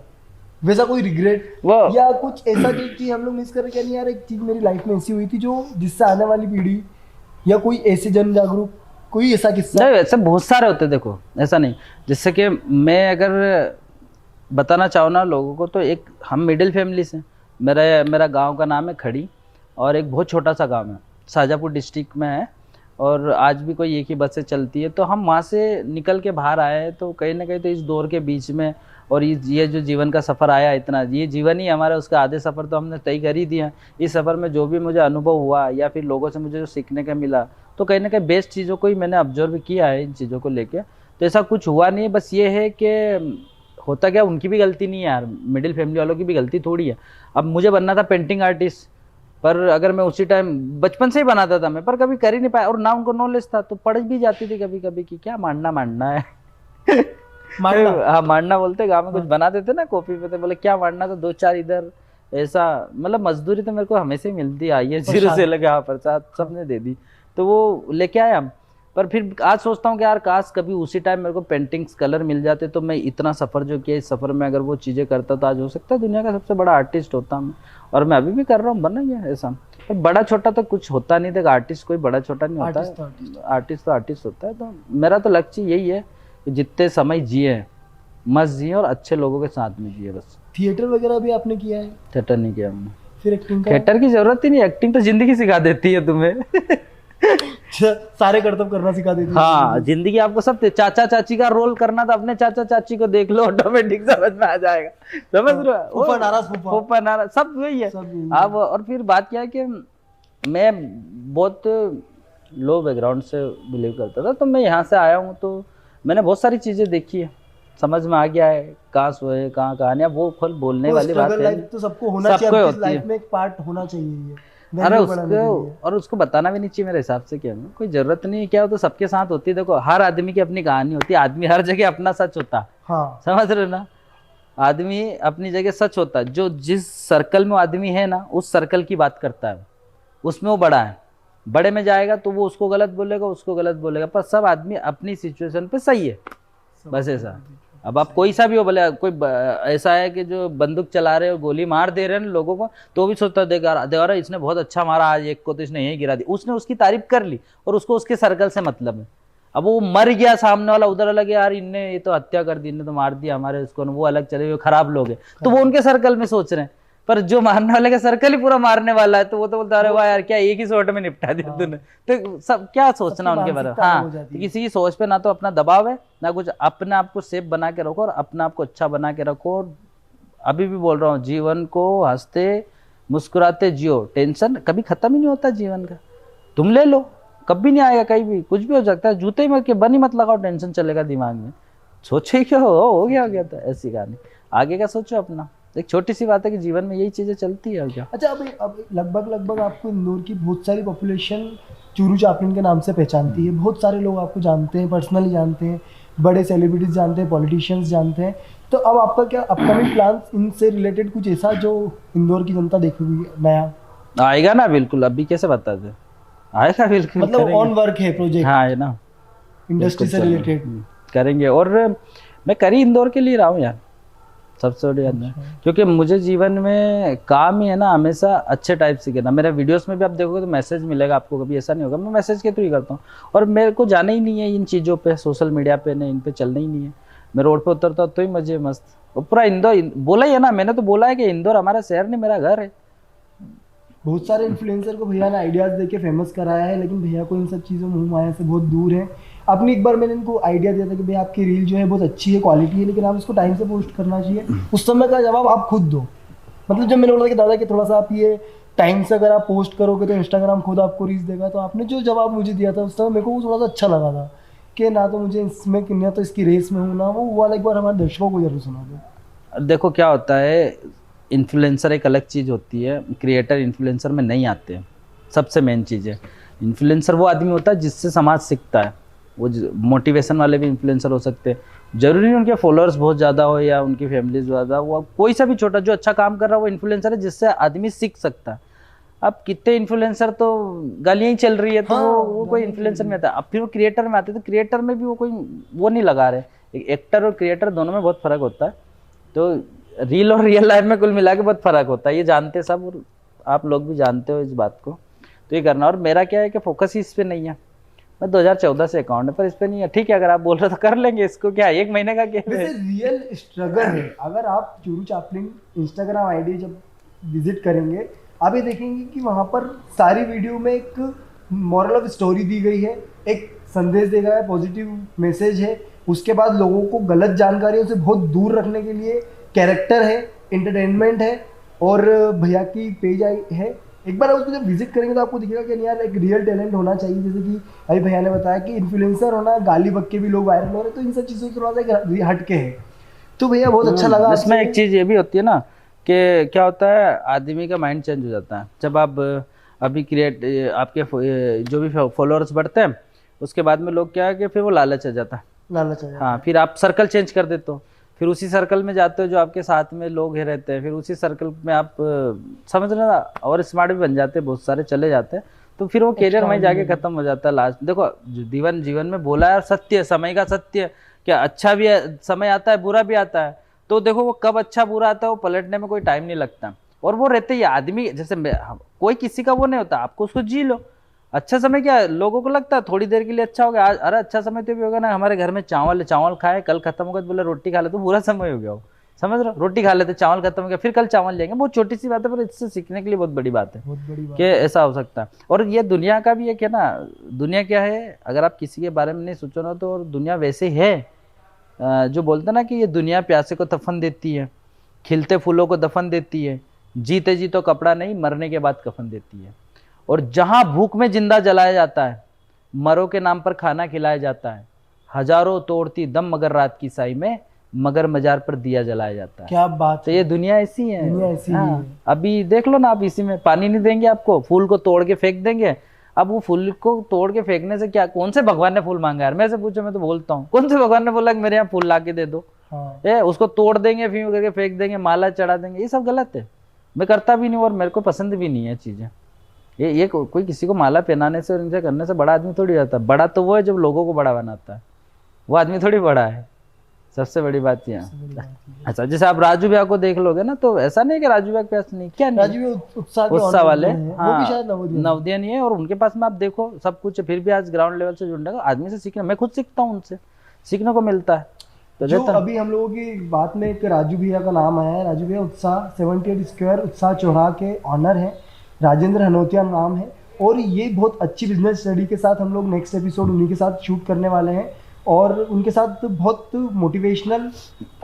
वैसा कोई रिग्रेट या कुछ ऐसा जो चीज हम लोग मिस कर रहे हैं, यार एक चीज मेरी लाइफ में ऐसी हुई थी जो जिससे आने वाली पीढ़ी या कोई ऐसे जन जागरूक, कोई ऐसा किस्सा? नहीं, वैसे बहुत सारे होते, देखो ऐसा नहीं। जैसे कि मैं अगर बताना चाहूँ ना लोगों को, तो एक हम मिडिल फैमिली से, मेरा गांव का नाम है खड़ी, और एक बहुत छोटा सा गांव है, शाहजहाँपुर डिस्ट्रिक्ट में है। और आज भी कोई एक ही बस से चलती है। तो हम वहाँ से निकल के बाहर आए हैं, तो कहीं ना कहीं तो इस दौर के बीच में, और ये जो जीवन का सफ़र आया इतना, ये जीवन ही हमारा, उसका आधे सफ़र तो हमने तय कर ही दिया। इस सफ़र में जो भी मुझे अनुभव हुआ या फिर लोगों से मुझे जो सीखने का मिला, तो कहीं ना कहीं बेस्ट चीज़ों को ही मैंने ऑब्जर्व किया है इन चीज़ों को लेके। तो ऐसा कुछ हुआ नहीं है, बस ये है कि होता क्या, उनकी भी गलती नहीं है यार, मिडिल फैमिली वालों की भी गलती थोड़ी है। अब मुझे बनना था पेंटिंग आर्टिस्ट, पर अगर मैं उसी टाइम बचपन से ही बनाता था मैं, पर कभी कर ही नहीं पाया, और ना उनको नॉलेज था, तो पढ़ भी जाती थी कभी कभी कि क्या मांडना है। हाँ मांडना बोलते, गाँव में कुछ बना देते ना कॉपी पे, तो बोले क्या मांडना, तो 2-4 इधर ऐसा। मतलब मजदूरी तो मेरे को हमेशा ही मिलती आई है, 0 से लगा प्रसाद सबने दे दी, तो वो लेके आए हम। पर फिर आज सोचता हूँ कि यार काश कभी उसी टाइम मेरे को पेंटिंग्स कलर मिल जाते तो मैं इतना सफ़र जो किया, इस सफ़र में अगर वो चीज़ें करता तो आज हो सकता है दुनिया का सबसे बड़ा आर्टिस्ट होता मैं। और मैं अभी भी कर रहा हूँ, बना गया ऐसा। पर बड़ा छोटा तो कुछ होता नहीं, देख आर्टिस्ट कोई बड़ा छोटा नहीं होता है, आर्टिस्ट तो आर्टिस्ट होता है। तो मेरा तो लक्ष्य यही है कि जितने समय जिए मस्त जिए और अच्छे लोगों के साथ में जिए बस। थिएटर वगैरह भी आपने किया है? थिएटर नहीं किया हमने। फिर एक्टिंग का? थिएटर की जरूरत ही नहीं, एक्टिंग तो जिंदगी सिखा देती है तुम्हें। सारे कर्तव्य करना सिखा देती है। हाँ, जिंदगी आपको सब, चाचा चाची का रोल करना तो अपने चाचा चाची को देख लो, ऑटोमेटिक समझ में आ जाएगा। समझ रहे हो? फूफा नाराज, फूफा नाराज, सब वही है। अब और फिर बात क्या है कि मैं बहुत लो बैकग्राउंड से बिलीव करता था, तो मैं यहाँ से आया हूँ तो मैंने बहुत सारी चीजें देखी है, समझ में आ गया है कहाँ सोए कहाँ कहानियां, वो खुद बोलने वाली बात है। तो सबको होना चाहिए, लाइफ में एक पार्ट होना चाहिए। अरे उसको, और उसको बताना भी नहीं चाहिए मेरे हिसाब से। क्या कोई जरूरत नहीं है, क्या हो तो सबके साथ होती है। देखो हर आदमी की अपनी कहानी होती है, आदमी हर जगह अपना सच होता। हाँ। समझ रहे हो ना, आदमी अपनी जगह सच होता है। जो जिस सर्कल में आदमी है ना, उस सर्कल की बात करता है, उसमें वो बड़ा है। बड़े में जाएगा तो वो उसको गलत बोलेगा, उसको गलत बोलेगा, पर सब आदमी अपनी सिचुएशन पे सही है, बस ऐसा। अब आप कोई सा भी हो, भले कोई ऐसा है कि जो बंदूक चला रहे हो, गोली मार दे रहे हैं लोगों को, तो भी सोचता देखा इसने बहुत अच्छा मारा आज एक को, तो इसने यही गिरा दी। उसने उसकी तारीफ कर ली और उसको उसके सर्कल से मतलब है। अब वो मर गया, सामने वाला उधर अलग है, यार इनने ये तो हत्या कर दी, इनने तो मार दिया हमारे उसको, वो अलग चले गए, खराब लोग हैं, तो वो उनके सर्कल में सोच रहे हैं। पर जो मारने वाले का सर्कल ही पूरा मारने वाला है, तो वो तो बोलता अरे वाह यार क्या एक ही शॉट में निपटा दिया तूने। तो सब क्या सोचना उनके बारे में। हाँ, तो किसी की सोच पे ना तो अपना दबाव है ना कुछ, अपने आप को सेफ बना के रखो और अपने आप को अच्छा बना के रखो। और अभी भी बोल रहा हूँ, जीवन को हंसते मुस्कुराते जियो, टेंशन कभी खत्म ही नहीं होता जीवन का। तुम ले लो, कभी नहीं आएगा, कहीं भी कुछ भी हो सकता है। जूते ही मत के बन ही मत लगाओ, टेंशन चलेगा दिमाग में, सोचे क्या हो गया तो ऐसी कहानी। आगे का सोचो अपना। एक छोटी सी बात है कि जीवन में यही चीजें चलती है और क्या। अच्छा, अब लगभग आपको इंदौर की बहुत सारी पॉपुलेशन चूरू चापलिन के नाम से पहचानती है। बहुत सारे लोग आपको जानते हैं, पर्सनली जानते हैं, बड़े सेलिब्रिटीज जानते हैं, पॉलिटिशियंस जानते हैं। तो अब आपका क्या अपकमिंग प्लान्स इनसे रिलेटेड कुछ ऐसा जो इंदौर की जनता देखेगी नया? आएगा ना, बिल्कुल। अभी कैसे बता दे, आएगा बिल्कुल। मतलब ऑन वर्क है प्रोजेक्ट? हाँ है ना, इंडस्ट्री से रिलेटेड करेंगे। और मैं करी इंदौर के लिए रहा हूँ यार, सबसे बड़ी बात है, क्योंकि मुझे जीवन में काम ही है ना हमेशा अच्छे टाइप से करना। मेरे वीडियोस में भी आप देखोगे तो मैसेज मिलेगा आपको, कभी ऐसा नहीं होगा। मैं मैसेज के थ्रू ही करता हूँ, और मेरे को जाना ही नहीं है इन चीज़ों पे, सोशल मीडिया पे नहीं, इन पे चलना ही नहीं है। मैं रोड पे उतरता तो ही मजे मस्त। और पूरा इंदौर बोला ही है ना मैंने, तो बोला है कि इंदौर हमारा शहर नहीं, मेरा घर है। बहुत सारे इन्फ्लुएंसर को भैया ने आइडियाज देके फेमस कराया है, लेकिन भैया को इन सब चीज़ों मुँह माया से बहुत दूर है। अपनी एक बार मैंने इनको आइडिया दिया था कि भैया आपकी रील जो है बहुत अच्छी है, क्वालिटी है, लेकिन आप इसको टाइम से पोस्ट करना चाहिए। उस समय का जवाब आप खुद दो। मतलब जब मैंने बोला कि दादा कि थोड़ा सा आप ये टाइम से अगर आप पोस्ट करोगे तो इंस्टाग्राम खुद आपको रीच देगा, तो आपने जो जवाब मुझे दिया था उस समय मेरे को वो थोड़ा सा अच्छा लगा था कि ना तो मुझे इसमें ना तो इसकी रेस में हूँ ना वो वाला। एक बार हमारे दर्शकों को जरूर सुना दो। देखो क्या होता है, इन्फ्लुएंसर एक अलग चीज़ होती है, क्रिएटर इन्फ्लुएंसर में नहीं आते हैं। सबसे मेन चीज़ है, इन्फ्लुएंसर वो आदमी होता है जिससे समाज सीखता है। वो मोटिवेशन वाले भी इन्फ्लुएंसर हो सकते हैं, जरूरी नहीं उनके फॉलोअर्स बहुत ज़्यादा हो या उनकी फैमिली ज़्यादा। वो कोई सा भी छोटा जो अच्छा काम कर रहा है वो इन्फ्लुएंसर है, जिससे आदमी सीख सकता है। अब कितने इन्फ्लुएंसर तो गालियाँ ही चल रही है, तो हाँ, वो कोई इन्फ्लुएंसर में आता है। अब फिर वो क्रिएटर में आते हैं, तो क्रिएटर में भी वो कोई वो नहीं लगा रहे। एक्टर और क्रिएटर दोनों में बहुत फ़र्क होता है। तो रील और रियल लाइफ में कुल मिला के बहुत फ़र्क होता है, ये जानते सब, और आप लोग भी जानते हो इस बात को। तो ये करना। और मेरा क्या है कि फोकस ही इस पर नहीं है। मैं 2014 से अकाउंट है, पर इस पर नहीं है। ठीक है, अगर आप बोल रहे हो तो कर लेंगे इसको, क्या एक महीने का क्या है। रियल स्ट्रगल है। अगर आप चूरू चापलिन इंस्टाग्राम आईडी जब विजिट करेंगे, आप ये देखेंगे कि वहाँ पर सारी वीडियो में एक मॉरल ऑफ स्टोरी दी गई है, एक संदेश दिया गया है, पॉजिटिव मैसेज है। उसके बाद लोगों को गलत जानकारियों से बहुत दूर रखने के लिए कैरेक्टर है, एंटरटेनमेंट है, और भैया की पेज आई है। एक बार उसको जब विजिट करेंगे तो आपको दिखेगा कि यार एक रियल टैलेंट होना चाहिए। जैसे कि अभी भैया ने बताया कि इन्फ्लुएंसर होना, गाली बक के भी लोग वायरल हो रहे हैं, तो इन सब चीज़ों से थोड़ा सा हटके है। तो भैया बहुत अच्छा लगा। इसमें एक चीज़ ये भी होती है ना कि क्या होता है, आदमी का माइंड चेंज हो जाता है जब आप अभी आपके जो भी फॉलोअर्स बढ़ते हैं, उसके बाद में लोग क्या है कि फिर वो लालच आ जाता है। लालच आ जाता है। हाँ, फिर आप सर्कल चेंज कर देते हो, फिर उसी सर्कल में जाते हो जो आपके साथ में लोग ही रहते हैं, फिर उसी सर्कल में आप समझ रहे ना, और स्मार्ट भी बन जाते हैं, बहुत सारे चले जाते हैं। तो फिर वो करियर वहीं जाके खत्म हो जाता है लास्ट। देखो जीवन में बोला है सत्य, समय का सत्य, क्या अच्छा भी है समय आता है, बुरा भी आता है। तो देखो वो कब अच्छा बुरा आता है वो पलटने में कोई टाइम नहीं लगता। और वो रहते ही आदमी जैसे कोई किसी का वो नहीं होता, आपको उसको जी लो। अच्छा समय क्या है, लोगों को लगता है थोड़ी देर के लिए अच्छा हो गया आज, अरे अच्छा समय तो भी होगा ना, हमारे घर में चावल खाए, कल खत्म हो गया तो बोले रोटी खा ले, तो बुरा समय हो गया हो, समझ रहे हो। रोटी खा लेते, चावल खत्म हो गया, फिर कल चावल लेंगे, बहुत छोटी सी बात है पर इससे सीखने के लिए बहुत बड़ी बात है कि ऐसा हो सकता है। और ये दुनिया का भी एक है ना, दुनिया क्या है, अगर आप किसी के बारे में नहीं सोचो ना तो दुनिया वैसे ही है। जो बोलते ना कि ये दुनिया प्यासे को दफन देती है, खिलते फूलों को दफन देती है, जीते जी तो कपड़ा नहीं, मरने के बाद कफन देती है। और जहां भूख में जिंदा जलाया जाता है, मरो के नाम पर खाना खिलाया जाता है, हजारों तोड़ती दम मगर रात की साई में, मगर मजार पर दिया जलाया जाता है। क्या बात तो ये दुनिया ऐसी है, दुनिया ऐसी हाँ। ही है। अभी देख लो ना, आप इसी में पानी नहीं देंगे आपको, फूल को तोड़ के फेंक देंगे। अब वो फूल को तोड़ के फेंकने से क्या, कौन से भगवान ने फूल मांगा यार, मेरे से पूछो मैं तो बोलता हूँ, कौन से भगवान ने बोला कि मेरे यहाँ फूल ला के दे दो। हाँ। उसको तोड़ देंगे, फिर करके फेंक देंगे, माला चढ़ा देंगे, ये सब गलत है। मैं करता भी नहीं और मेरे को पसंद भी नहीं है चीजें। ये कोई किसी को माला पहनाने से और इनसे करने से बड़ा आदमी थोड़ी जाता है। बड़ा तो वो है जब लोगों को बड़ा बनाता है, वो आदमी थोड़ी बड़ा है। सबसे बड़ी बात ये है। अच्छा, जैसे आप राजू भैया को देख लोगे ना, तो ऐसा नहीं कि राजू भैया के पास नहीं, क्या नहीं, राजू भैया उत्साह वाले, वो भी शायद नवोदय नहीं है, और उनके पास में आप देखो सब कुछ है, फिर भी आज ग्राउंड लेवल से जुड़ने का आदमी से सीखना, मैं खुद सीखता हूँ, उनसे सीखने को मिलता है। तो जो अभी हम लोगों की बात में एक राजू भैया का नाम आया है, राजू भैया उत्साह 78 स्क्वायर उत्साह चौराहा के ऑनर है, राजेंद्र हनोतिया नाम है। और ये बहुत अच्छी बिजनेस स्टडी के साथ हम लोग नेक्स्ट एपिसोड उन्हीं के साथ शूट करने वाले हैं, और उनके साथ बहुत मोटिवेशनल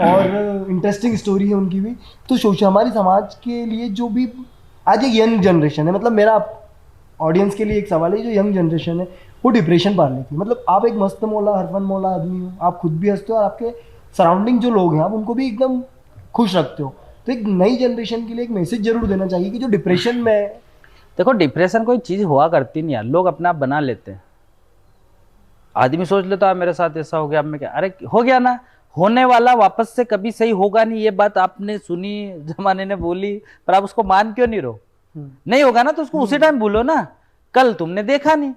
और इंटरेस्टिंग स्टोरी है उनकी भी। तो हमारी समाज के लिए जो भी आज एक यंग जनरेशन है, मतलब मेरा ऑडियंस के लिए एक सवाल है, जो यंग जनरेशन है वो डिप्रेशन पार लेती है। मतलब आप एक मस्त मौला हरफन मौला आदमी हो, आप खुद भी हंसते हो और आपके सराउंडिंग जो लोग हैं आप उनको भी एकदम खुश रखते हो। तो एक नई जनरेशन के लिए एक मैसेज जरूर देना चाहिए कि जो डिप्रेशन में, देखो डिप्रेशन कोई चीज हुआ करती नहीं यार, लोग अपने आप बना लेते हैं। आदमी सोच लेता है मेरे साथ ऐसा हो गया, अब मैं क्या, अरे हो गया ना, होने वाला वापस से कभी सही होगा नहीं। ये बात आपने सुनी, जमाने ने बोली, पर आप उसको मान क्यों नहीं रहो। नहीं होगा ना तो उसको उसी टाइम भूलो ना। कल तुमने देखा नहीं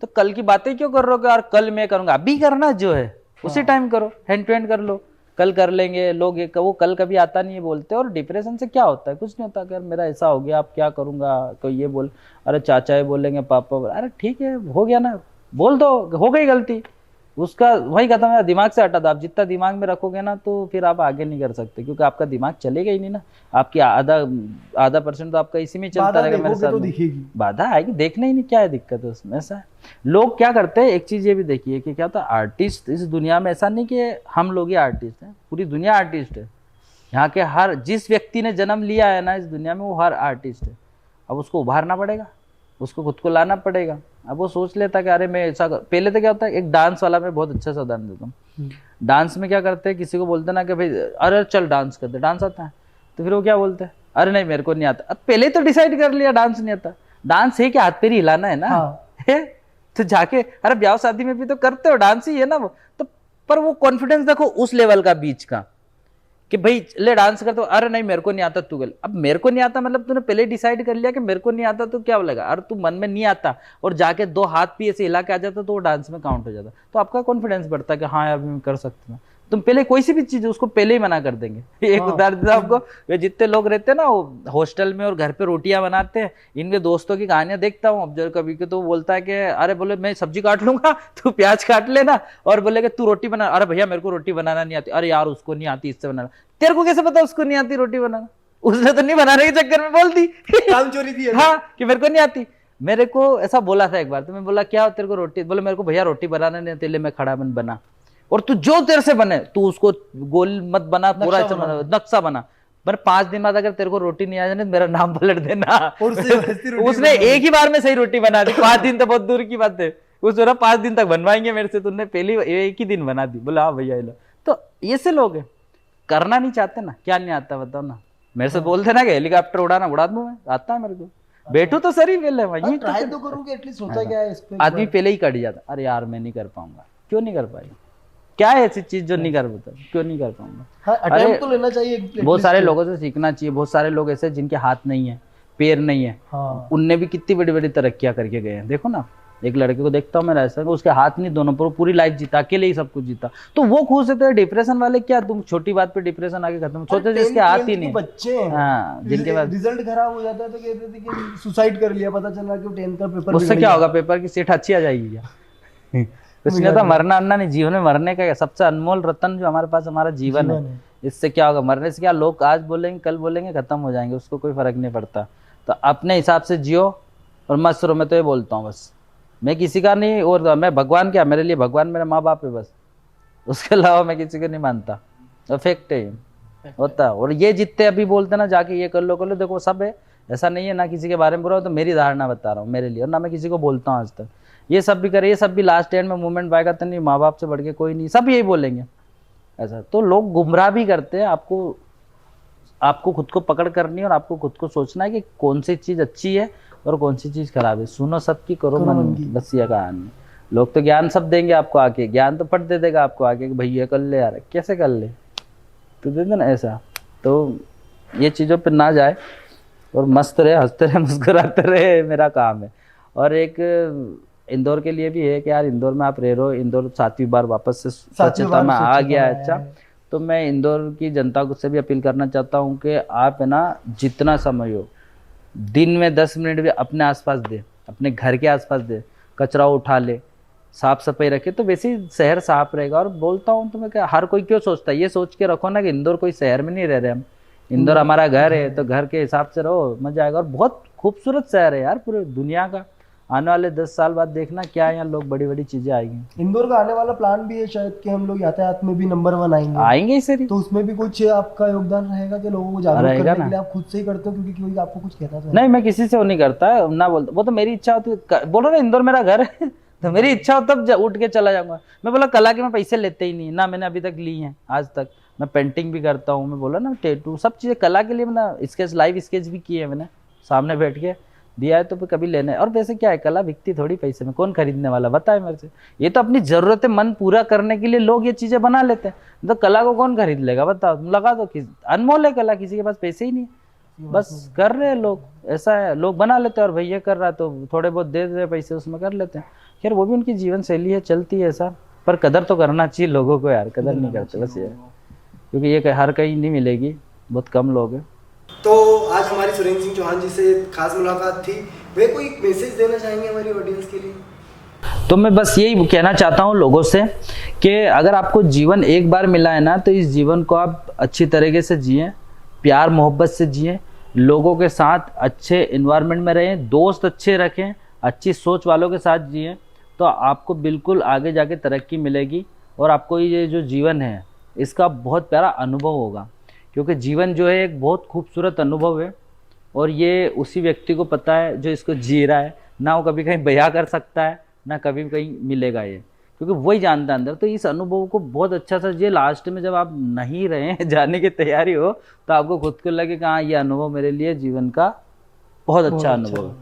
तो कल की बातें क्यों कर रहे हो, और कल मैं करूंगा, अभी करना जो है उसी टाइम करो, हैंड टू हैंड कर लो, कल कर लेंगे। लोग ये वो कल कभी आता नहीं है बोलते। और डिप्रेशन से क्या होता है, कुछ नहीं होता। अगर मेरा ऐसा हो गया, आप क्या करूंगा, कोई ये बोल, अरे चाचा ये बोलेंगे, पापा बोल, अरे ठीक है हो गया ना, बोल दो, हो गई गलती, उसका वही खत्म है, दिमाग से हटा दो। आप जितना दिमाग में रखोगे ना तो फिर आप आगे नहीं कर सकते, क्योंकि आपका दिमाग चलेगा ही नहीं ना। आपकी आधा परसेंट तो आपका इसी में चलता रहेगा। मेरे साथ तो दिखेगी बाधा आएगी, देखना ही नहीं, क्या है दिक्कत है उसमें। ऐसा है लोग क्या करते हैं, एक चीज ये भी देखिए कि क्या होता है, आर्टिस्ट इस दुनिया में ऐसा नहीं कि हम लोग ही आर्टिस्ट हैं, पूरी दुनिया आर्टिस्ट है। यहाँ के हर जिस व्यक्ति ने जन्म लिया है ना इस दुनिया में, वो हर आर्टिस्ट है। अब उसको उभारना पड़ेगा, उसको खुद को लाना पड़ेगा। अब वो सोच लेता कि अरे मैं ऐसा कर। पहले तो क्या होता है, एक डांस वाला मैं बहुत अच्छा सा उदाहरण देता हूँ। डांस में क्या करते हैं, किसी को बोलते ना कि भाई अरे चल डांस करते, डांस आता है, तो फिर वो क्या बोलते हैं, अरे नहीं मेरे को नहीं आता। अब पहले तो डिसाइड कर लिया डांस नहीं आता। डांस है कि हाथ पैर हिलाना है ना। हाँ। है तो जाके अरे ब्याह शादी में भी तो करते हो, डांस ही है ना वो तो। पर वो कॉन्फिडेंस देखो उस लेवल का बीच का कि भाई ले डांस करते हो, अरे नहीं मेरे को नहीं आता, तू गल। अब मेरे को नहीं आता मतलब तूने पहले डिसाइड कर लिया कि मेरे को नहीं आता, तो क्या बोलेगा। अरे तू मन में नहीं आता और जाके 2 हाथ भी ऐसे हिला के आ जाता तो वो डांस में काउंट हो जाता, तो आपका कॉन्फिडेंस बढ़ता है कि हाँ यार मैं कर सकता हूँ। तुम पहले कोई सी भी चीज उसको पहले ही मना कर देंगे। एक उदाहरण देता आपको, वे जितने लोग रहते हैं ना वो हॉस्टल में और घर पे रोटियां बनाते हैं, इनके दोस्तों की कहानियां देखता हूँ अब कभी के, तो बोलता है कि अरे बोले मैं सब्जी काट लूंगा तू प्याज काट लेना, और बोले कि तू रोटी बना। अरे भैया मेरे को रोटी बनाना नहीं आती। अरे यार उसको नहीं आती, इससे बनाना। तेरे को कैसे पता उसको नहीं आती रोटी बनाना? उसने तो नहीं बनाने के चक्कर में बोल दी काम चोरी थी। हाँ कि मेरे को नहीं आती। मेरे को ऐसा बोला था एक बार, तो मैं बोला क्या तेरे को रोटी, बोले मेरे को भैया रोटी बनाना नहीं आती, मैं खड़ा बन बना, और तू जो तेरे से बने तू उसको गोल मत बना, पूरा नक्शा बना। पर 5 दिन बाद अगर तेरे को रोटी नहीं आ जाने तो मेरा नाम पलट देना। उसने एक ही बार में सही रोटी बना दी। 5 दिन तो बहुत दूर की बात है, उस 5 दिन तक बनवाएंगे मेरे से, तुमने पहली एक ही दिन बना दी। बोला हाँ भैया। तो ये से लोग हैं, करना नहीं चाहते ना। क्या नहीं आता बताओ ना, मेरे से बोलते ना कि हेलीकॉप्टर उड़ाना उड़ा दूं मैं, आता है मेरे को। बैठो तो सर ही पहले वहीं ट्राई तो करूंगे एटलीस्ट, होता क्या है इस पे। आदमी पहले ही कट जाता, अरे यार मैं नहीं कर पाऊंगा। क्यों नहीं कर पाएगा? क्या है ऐसी चीज जो नहीं कर पाता, क्यों नहीं कर पाऊंगा? हाँ, अटेम्प्ट तो लेना चाहिए। बहुत सारे लोगों से सीखना चाहिए। बहुत सारे लोग ऐसे जिनके हाथ नहीं है, पैर नहीं है, हाँ उनने भी कितनी बड़ी बड़ी तरक्कियां करके गए हैं। देखो ना, एक लड़के को देखता हूँ मैं ऐसा, उसके हाथ नहीं दोनों पर, पूरी लाइफ जीता, अकेले ही सब कुछ जीता, तो वो खुश है। तो डिप्रेशन वाले क्या, तुम छोटी बात पे डिप्रेशन आके खत्म, सोचो जिसके हाथ ही नहीं, बच्चे हैं, हाँ, जिनके पास रिजल्ट खराब हो जाता है तो कहते थे कि सुसाइड कर लिया, पता चला कि 10th का पेपर उससे क्या होगा, पेपर की सीट अच्छी आ जाएगी क्या? कुछ नहीं होता, मरना अन्ना नहीं, जीवन में मरने का सबसे अनमोल रतन जो हमारे पास हमारा जीवन है। इससे क्या होगा, मरने से क्या, लोग आज बोलेंगे कल बोलेंगे खत्म हो जाएंगे, उसको कोई फर्क नहीं पड़ता। तो अपने हिसाब से जियो और मस्त रहो। मैं तो ये बोलता हूँ बस, मैं किसी का नहीं, और मैं भगवान क्या, मेरे लिए भगवान मेरे माँ बाप है बस, उसके अलावा मैं किसी को नहीं मानता। फैक्ट है, होता है। और ये जितने अभी बोलते ना जाके ये कर लो, देखो सब है, ऐसा नहीं है ना किसी के बारे में बुरा हो, तो मेरी धारणा बता रहा हूँ मेरे लिए, और ना मैं किसी को बोलता हूँ आज तक। ये सब भी करे, ये सब भी लास्ट एंड में मूवमेंट पाएगा तो नहीं, माँ बाप से बढ़ के कोई नहीं, सब यही बोलेंगे ऐसा। तो लोग गुमराह भी करते हैं, आपको खुद को पकड़ करनी है, और आपको खुद को सोचना है कि कौन सी चीज़ अच्छी है और कौन सी चीज़ खराब है। सुनो सबकी, करो मन की, बस ये कहानी। लोग तो ज्ञान सब देंगे आपको आके, ज्ञान तो पट दे देगा आपको आके कि भैया कर ले यार, कैसे कर ले, तो दे देना ऐसा। तो ये चीज़ों पे ना जाए और मस्त रहे, हंसते रहे, मुस्कुराते रहे, मेरा काम है। और एक इंदौर के लिए भी है कि यार इंदौर में आप रह रहे हो, इंदौर 7वीं बार वापस से स्वच्छता में आ गया है। अच्छा, तो मैं इंदौर की जनता को से भी अपील करना चाहता हूँ कि आप है ना, जितना समय हो दिन में 10 मिनट भी अपने आसपास दे, अपने घर के आसपास दे, कचरा उठा ले, साफ सफाई रखे, तो वैसे ही शहर साफ रहेगा। और बोलता हूँ तो मैं क्या, हर कोई क्यों सोचता है, ये सोच के रखो ना कि इंदौर कोई शहर में नहीं रह रहे हम, इंदौर हमारा घर है, तो घर के हिसाब से रहो, मजा आएगा। और बहुत खूबसूरत शहर है यार पूरे दुनिया का। आने वाले 10 साल बाद देखना क्या है, यहाँ लोग बड़ी बड़ी चीजें आएंगी। इंदौर का आने वाला प्लान भी है शायद कि हम लोग यातायात में भी नंबर 1 आएंगे इसे, तो उसमें भी कुछ आपका योगदान रहेगा कि लोगों को जागरूक करने के लिए आप खुद से ही करते हो, क्योंकि कोई आपको कुछ कहता नहीं, मैं किसी से वो नहीं करता है, ना बोलता, वो तो मेरी इच्छा होती है। बोलो ना इंदौर मेरा घर है तो मेरी इच्छा हो तब उठ के चला जाऊंगा। मैं बोला कला के मैं पैसे लेते ही नहीं, ना मैंने अभी तक ली हैं आज तक। मैं पेंटिंग भी करता हूँ, मैं बोला ना टैटू, सब चीज़ें कला के लिए। मैंने स्केच, लाइव स्केच भी किए हैं मैंने, सामने बैठ के दिया है, तो कभी लेना है। और वैसे क्या है, कला बिकती थोड़ी पैसे में, कौन खरीदने वाला बताए मेरे से। ये तो अपनी जरूरतें मन पूरा करने के लिए लोग ये चीज़ें बना लेते हैं, तो कला को कौन खरीद लेगा बताओ, तुम लगा दो। अनमोल है कला, किसी के पास पैसे ही नहीं, बस कर रहे हैं लोग, ऐसा है, लोग बना लेते हैं। और भैया कर रहा है तो थोड़े बहुत दे दे पैसे, उसमें कर लेते हैं। खैर वो भी उनकी जीवन शैली है, चलती है ऐसा, पर कदर तो करना चाहिए लोगों को यार, कदर नहीं करते बस ये, क्योंकि ये हर कहीं नहीं मिलेगी, बहुत कम लोग हैं। तो आज हमारी सुरेंद्र सिंह चौहान जी से खास मुलाकात थी। वे कोई मैसेज देना चाहेंगे हमारी ऑडियंस के लिए? तो मैं बस यही कहना चाहता हूँ लोगों से कि अगर आपको जीवन एक बार मिला है ना, तो इस जीवन को आप अच्छी तरीके से जिएं, प्यार मोहब्बत से जिएं, लोगों के साथ अच्छे इन्वायरमेंट में रहें, दोस्त अच्छे रखें, अच्छी सोच वालों के साथ जिएं, तो आपको बिल्कुल आगे जाके तरक्की मिलेगी। और आपको ये जो जीवन है इसका बहुत प्यारा अनुभव होगा, क्योंकि जीवन जो है एक बहुत खूबसूरत अनुभव है, और ये उसी व्यक्ति को पता है जो इसको जी रहा है। ना वो कभी कहीं बयां कर सकता है, ना कभी कहीं मिलेगा ये, क्योंकि वही जानता है अंदर। तो इस अनुभव को बहुत अच्छा सा ये लास्ट में जब आप नहीं रहे जाने की तैयारी हो, तो आपको खुद को लगे कि हाँ, ये अनुभव मेरे लिए जीवन का बहुत अच्छा अनुभव है।